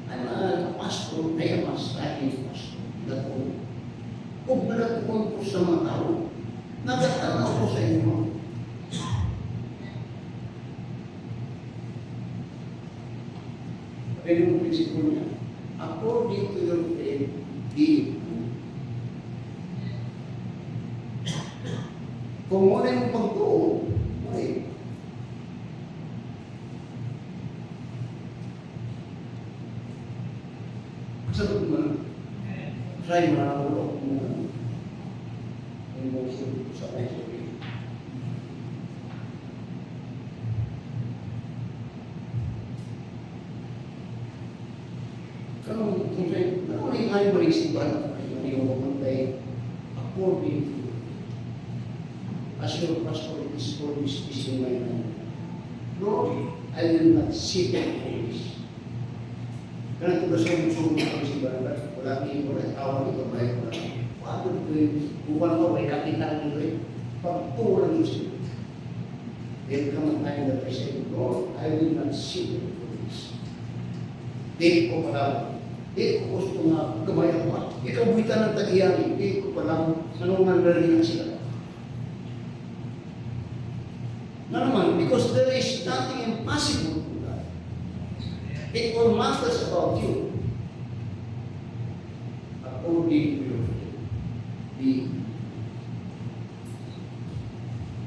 A: I'm a pastor, I am a studying pastor. Kung nagatuon po sa mga tao, nagatanaw po sa inyo. Pero yung prinsipyo niya, according to your faith, be it. Kung muna yung pagtuo, okay. Sagot mo, try mo na ulo mo yung motion sa kayo. Kung yung ayaw mo isipan, yung mamantay, according to as your pastor is for this in my mind. Lord, I will not sit and praise. Karena itu bersungguh-sungguh harus ibarat. Wala ini boleh awal itu baik. Waduh, bukan kau baik kapital itu. Pagtulang itu. Then come a time that I say, Lord, I will not sit and praise. Di ko pala, di ko gusto nga gamayan mo. Ikaw buwitan ng tag-iyari, di ko pala nanungan na rin sila. No, because there is nothing impossible to God. It all matters about you. According to your faith.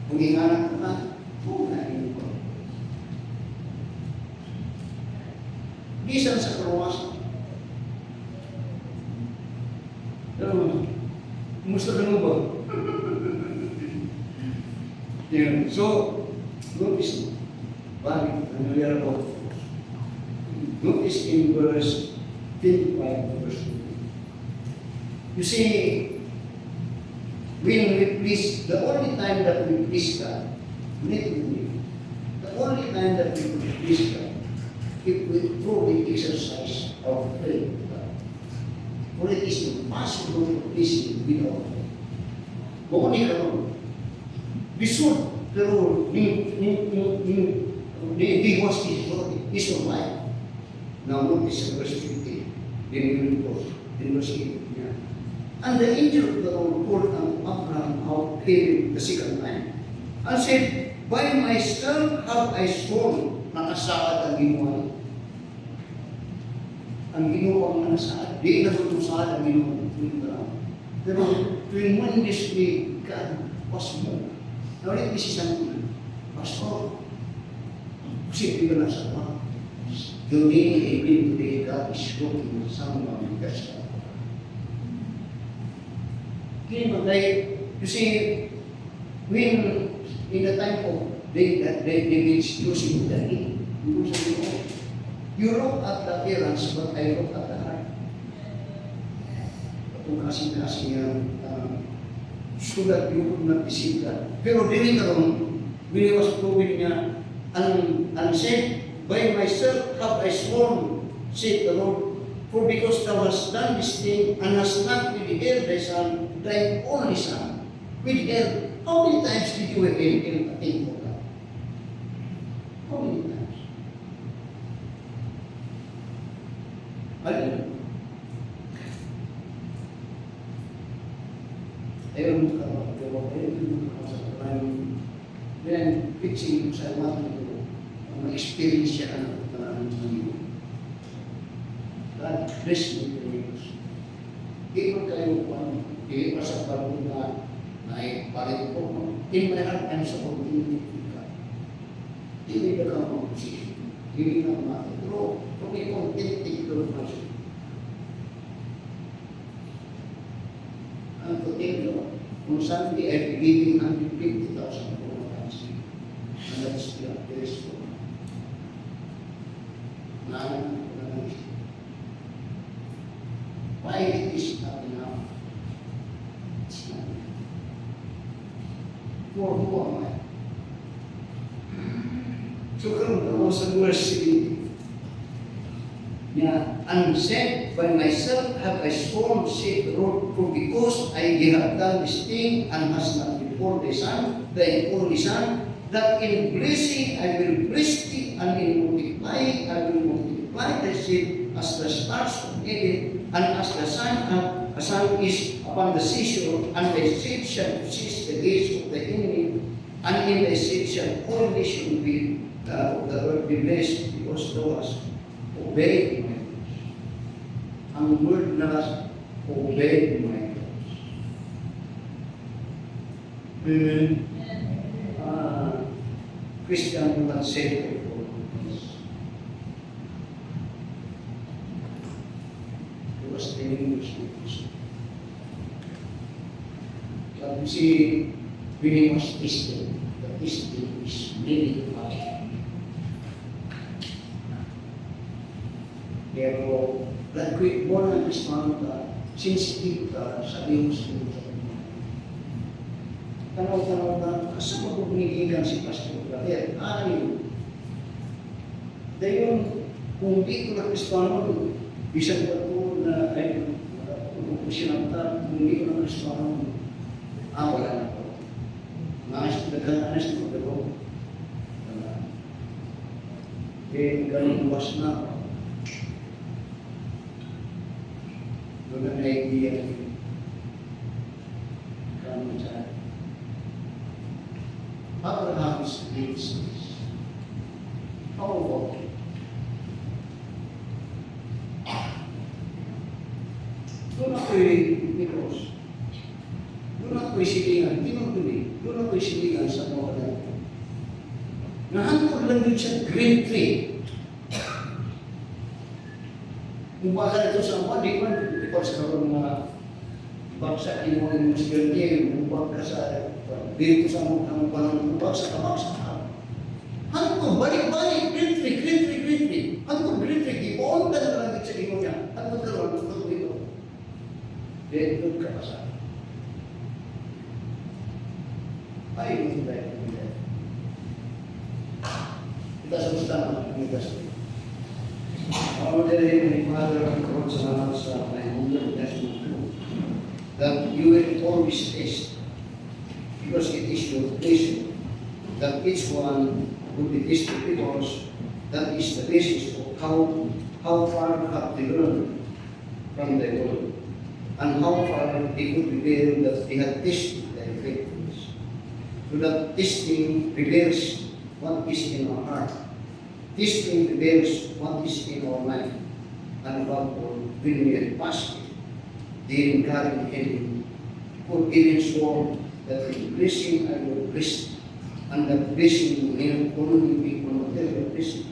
A: Kung inganan ko na, punahin ko. Bisan sa karuwasan. Pero, kumusta ka ba? Yeah. So, notice, familiar about force. Notice in verse 25, verse 2. You see, when we please, the only time that we please God, the only time that we please God, if we truly exercise our faith to God. For it is impossible to please Him without faith. Only karon. Bisod, pero he was his own life. Now notice verse 15. Then we will pause. Then verse 18. Yeah. And the angel of the Lord called Abraham out here the second time and said, by myself have I sworn, nakasaad ang ginawa. Ang ginawa ang nakasaad. Di na tutusaad ang ginawa. Pero when one this day, God was more. Now let me see something. Pastor, posible ka na sa mga. Today, even today, God is looking at someone in that stuff. You see, when in the time of they using the name. You look at the appearance, but I look at the heart. Kung kasing-kasing yan, so that you could not deceive that. Pero dili karon, biniwas proving niya, and said, by myself have I sworn, said the Lord, for because thou hast done this thing, and hast not withheld thy son, thy only son, withheld. How many times did you again think of that? How many times? I don't know. Ayun ka, pero ayun ka sa parang then pitching sa mga ito, ang experience siya ng iyo. God bless me to you. Hindi mo kayo kung hindi pa sa parang na naipalit ko. In my heart, I'm so continuing to God. Hindi na ka mag-posisyon. Hindi na kumata. Pero kung ikaw tinitig doon pa siya. Ang tutin kung Sunday I'll be giving 150,000 for my country. And that's the best for me. Why it is not enough? It's not enough. For who am I? So karon ako sa verse 3. And said, by myself have I sworn, said the Lord, for because I have done this thing, and has not withheld thy son, thy only son, that in blessing I will bless thee, and in multiplying I will multiply thy seed as the stars of heaven, and as the sun is upon the seashore, and thy seed shall possess the gates of the enemy, and in thy seed shall all nations be the earth be blessed, because thou hast obeyed my voice. Ang word na obeyed my voice. Christian will not say it for this. He was telling us this. But you see, when he was tested, the testing is really high. Pero, quick mo na respond ka, sensitive ka sa Diyos sa inyo. Tanaw-tanaw na, asa mo kung binigigan si Pastor Blair? Ano? Dahil kung di ko na-respond mo, bisan ka po na, kung sinamta, kung di ko na-respond mo, wala na po. Nagkakanas ko, pero, ganun was na ako. Doon ang idea kami sa Abraham's business. How about it? Doon ako'y because doon ako'y silingan, doon ako'y silingan sa mga natin. Nahantod lang din siya green tree. Kung baka ito sa mga, di man, ikaw sa karoon mga baksa, mo yung musgante, kung baka sa dito sa mga panang baksa ka. Hantod, balik-balik, green tree. Hantod, green tree, ipoon ka na lang sa imo niya. Hantod ka lang, hantod dito. Doon ka pa sa ay, hindi tayo. Kita sa mustama, hindi ka sa Our dear Heavenly Father, I come sa my humble testament that you will always taste, because it is your pleasure that each one would be tasted, because that is the basis of how far have they learned from the word, and how far they could reveal that they had tasted their faithfulness. So that testing reveals what is in our heart. Testing reveals what is in our mind, and above all, when we are fasting, then God in heaven could even sworn that the blessing I will bless, and that blessing will only be on whatever blessing,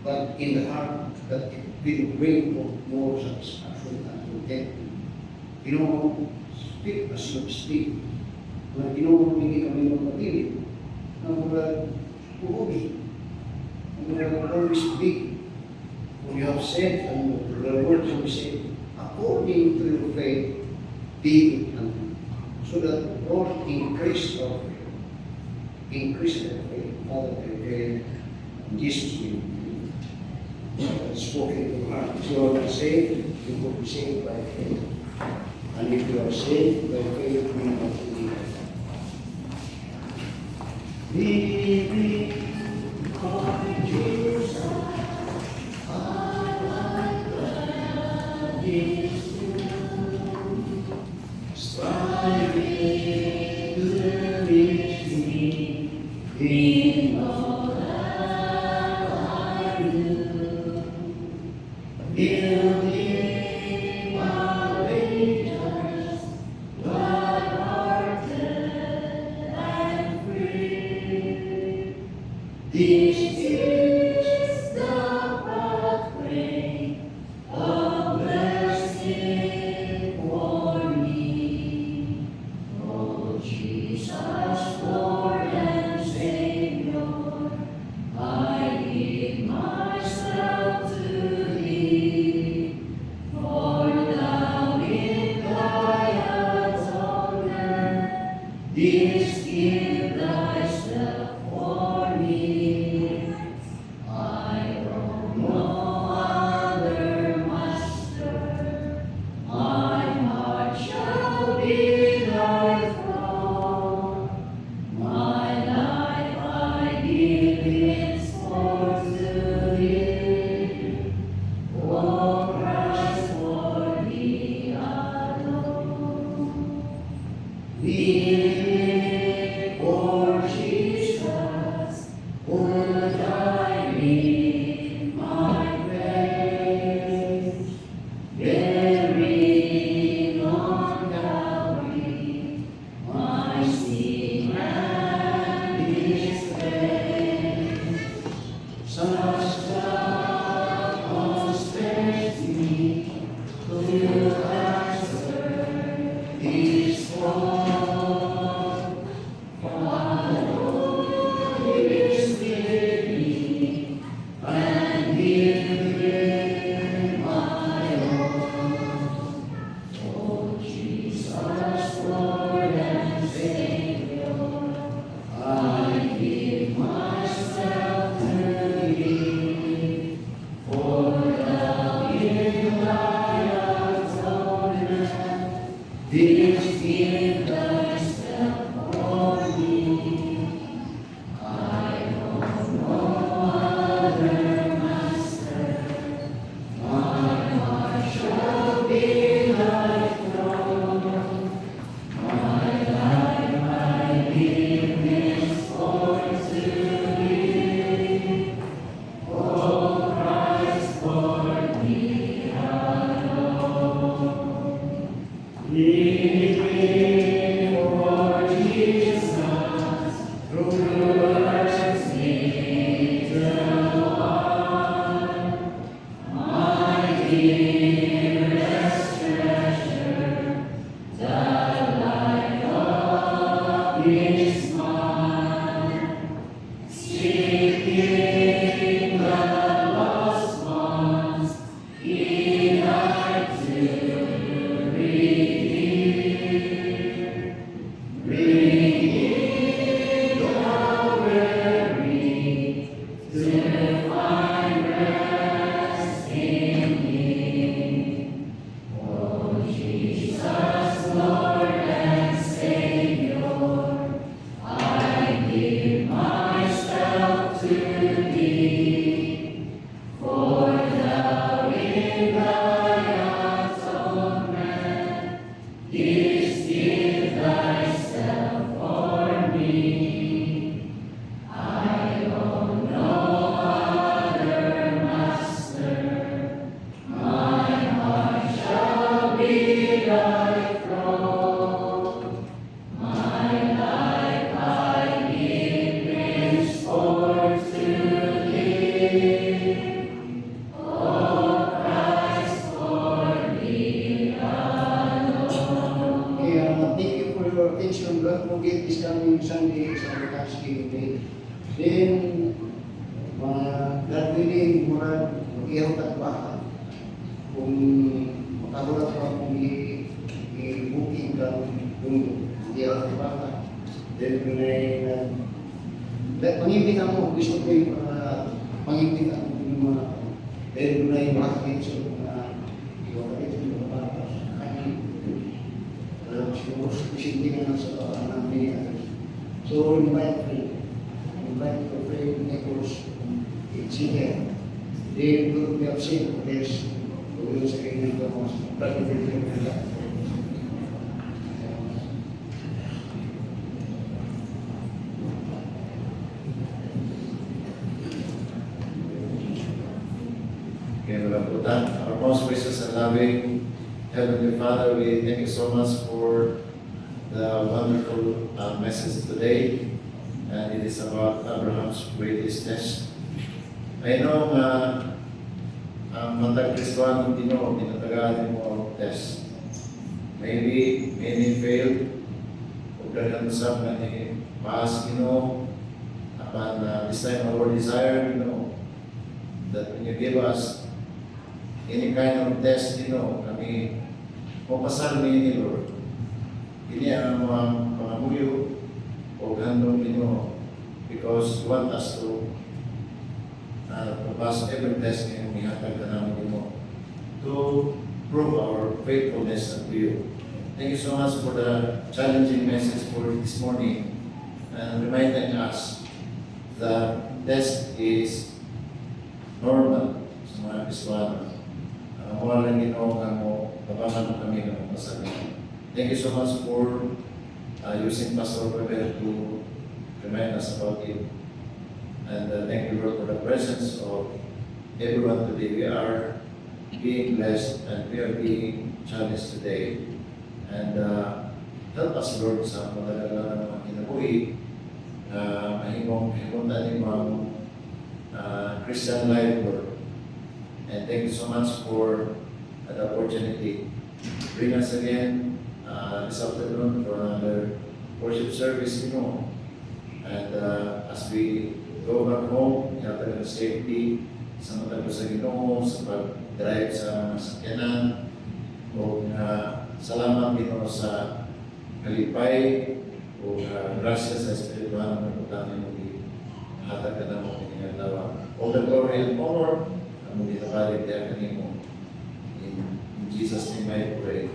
A: but in the heart that it will bring forth more satisfaction and contentment. Speak as you speak. Hindi kami magpapili. Uuwi. You will always be. For you have said, and the word you said, according to your faith, be it unto you. So that Lord increase our faith. Increase our faith. Father, I pray in Jesus' name. Spoken to heart. If you are saved, you will be saved by faith. And if you are saved by faith, you will not believe. Believe on Jesus. Striving to reach me in all that I do, building my wages, light-hearted and free. This is the pathway of blessing for me. Oh, Jesus, Lord and Savior, I give myself to Thee. For Thou in Thy atonement didst give Thyself for me. I owe no other master. My heart shall be Thy throne. My life I give henceforth to Thee. O Christ, for Thee alone. Living for Jesus, who died in my place, bearing on Calvary my sin and disgrace. Such love constrains me to answer His call. Follow His leading and give Him my all. Oh, Jesus, Lord and Savior, I give myself to Thee. For Thou in Thy atonement didst give Thyself for me. I owe no other master. My heart shall be Thy throne. My life I give henceforth to Thee. O Christ, for Thee alone. Living for Jesus, through Lord's eternal one, my dearest treasure, the light of His mind, seeking the lost ones, He died to redeem, bringing the weary to find rest in Him. Oh, Jesus, Lord and Savior, I give myself to Thee. For Thou in Thy atonement didst give Thyself for me. I owe no other master. My heart shall be Thy throne. My life I give henceforth to Thee. O Christ, for Thee alone. Thank you for your attention. God forget this coming Sunday is our Thanksgiving Day. Then, mga gagawin mura, mag-iyaw at baka. Kung makagulat ka kung i-booking ka yung iyaw at baka. Then, pangimpitan mo, gusto ko yung pangimpitan mo yung mga then, doon na yung mga kitso na iyaw ka ito yung mga baka. Siguro, isipin nga sa namin. So, invite your friend Nicholas. It's here. They will be upset for this. We will say in the most practical way.
B: Our most gracious and loving Heavenly Father, we thank you so much for the wonderful message today. And it is about Abraham's greatest test. I know ang matag Kristuan hindi mo tinatagaan mo ang test. Maybe many failed. Huwag ka lang usap na ni pass, upon this time our desire, that when you give us any kind of test, kami mapasal ni Lord. Ini ang mga muyo o handong because you want us to pass every test na ihatag na namin to prove our faithfulness unto you. Thank you so much for the challenging message for this morning and reminding us that test is normal sa mga Kristuano. Wala lang ginawa mo, tabangan mo kami ng masabi. Thank you so much for using Pastor Weber to remind us about it. And thank you, Lord, for the presence of everyone today. We are being blessed and we are being challenged today. And help us, Lord, sa madalaga ng mga kinabuhi na mahimuntan yung mga Christian life, Lord. And thank you so much for the opportunity. Bring us again this afternoon for another worship service, And as we go back home, yata ng safety sa matag sa Ginoo, sa pag-drive sa masakyanan, o salamat Ginoo sa kalipay, o grasya sa espiritual na pagkutangin mo hatag ka na mo pinagalawa. All the glory and honor, ang muli na balik kaya kanimo. In Jesus' name I pray.